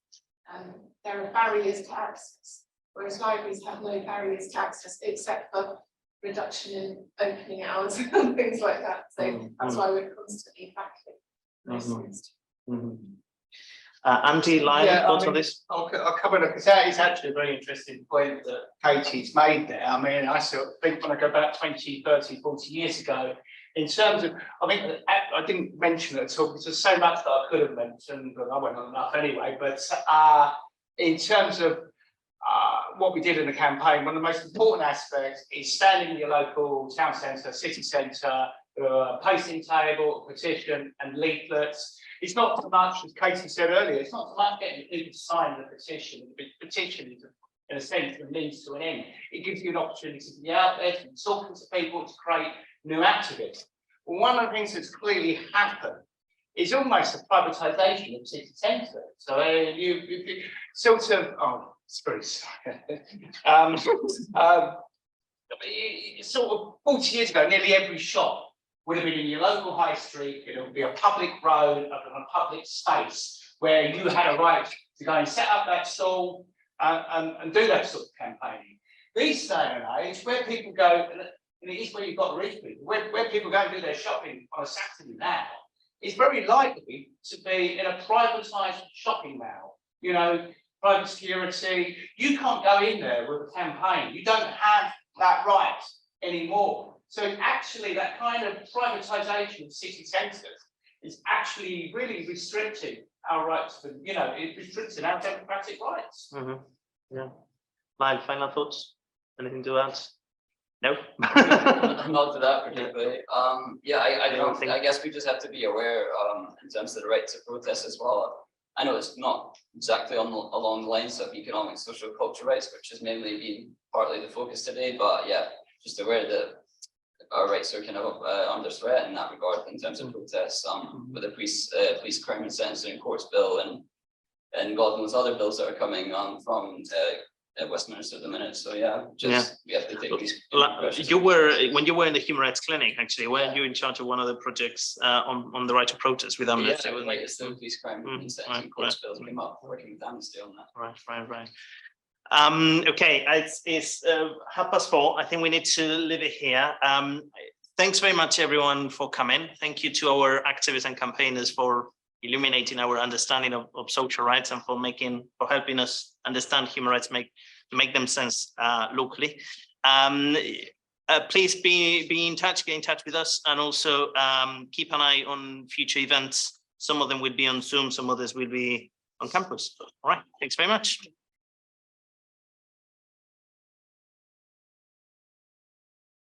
There are barriers to access, whereas libraries have no barriers to access except for reduction in opening hours and things like that. So that's why we're constantly battling those things. Andy, Lyle, thoughts on this? I'll come in because that is actually a very interesting point that Katie's made there. I mean, I sort of think when I go back 20, 30, 40 years ago, in terms of, I mean, I didn't mention it at all because there's so much that I could have mentioned, but I went on enough anyway. But in terms of what we did in the campaign, one of the most important aspects is standing in your local town centre, city centre, posting table, petition and leaflets. It's not so much, as Katie said earlier, it's not so much getting people to sign the petition. The petition is, in a sense, a means to an end. It gives you an opportunity to be out there, to be talking to people, to create new activists. one of the things that's clearly happened is almost a privatisation of city centre. So you sort of, oh, Spruce. Sort of 40 years ago, nearly every shop would have been in your local high street. It would be a public road, a public space where you had a right to go and set up that stall and do that sort of campaigning. These day and age, where people go, and it is where you've got to reach people, where people go and do their shopping on a Saturday now, is very likely to be in a privatised shopping mall. You know, private security. You can't go in there with a campaign. You don't have that right anymore. So actually, that kind of privatisation of city centres is actually really restricting our rights. You know, it restricts our democratic rights. Yeah. Lyle, final thoughts? Anything to add? No. Not to that particularly. Yeah, I don't think. I guess we just have to be aware in terms of the right to protest as well. I know it's not exactly along the lines of economic, social, cultural rights, which has mainly been partly the focus today. But yeah, just aware that our rights are kind of under threat in that regard in terms of protests. With the police crime and sentencing courts bill and God knows other bills that are coming from Westminster at the minute. So yeah, we have to take these. You were, when you were in the human rights clinic, actually, weren't you in charge of one of the projects on the right to protest with Amnesty? Yeah, like it's the police crime and sentencing courts bill came up, working with Amnesty on that. Right. Okay, it's 4:30. I think we need to leave it here. Thanks very much, everyone, for coming. Thank you to our activists and campaigners for illuminating our understanding of social rights and for helping us understand human rights, make them sense locally. Please be in touch, get in touch with us, and also keep an eye on future events. Some of them will be on Zoom, some others will be on campus. All right, thanks very much.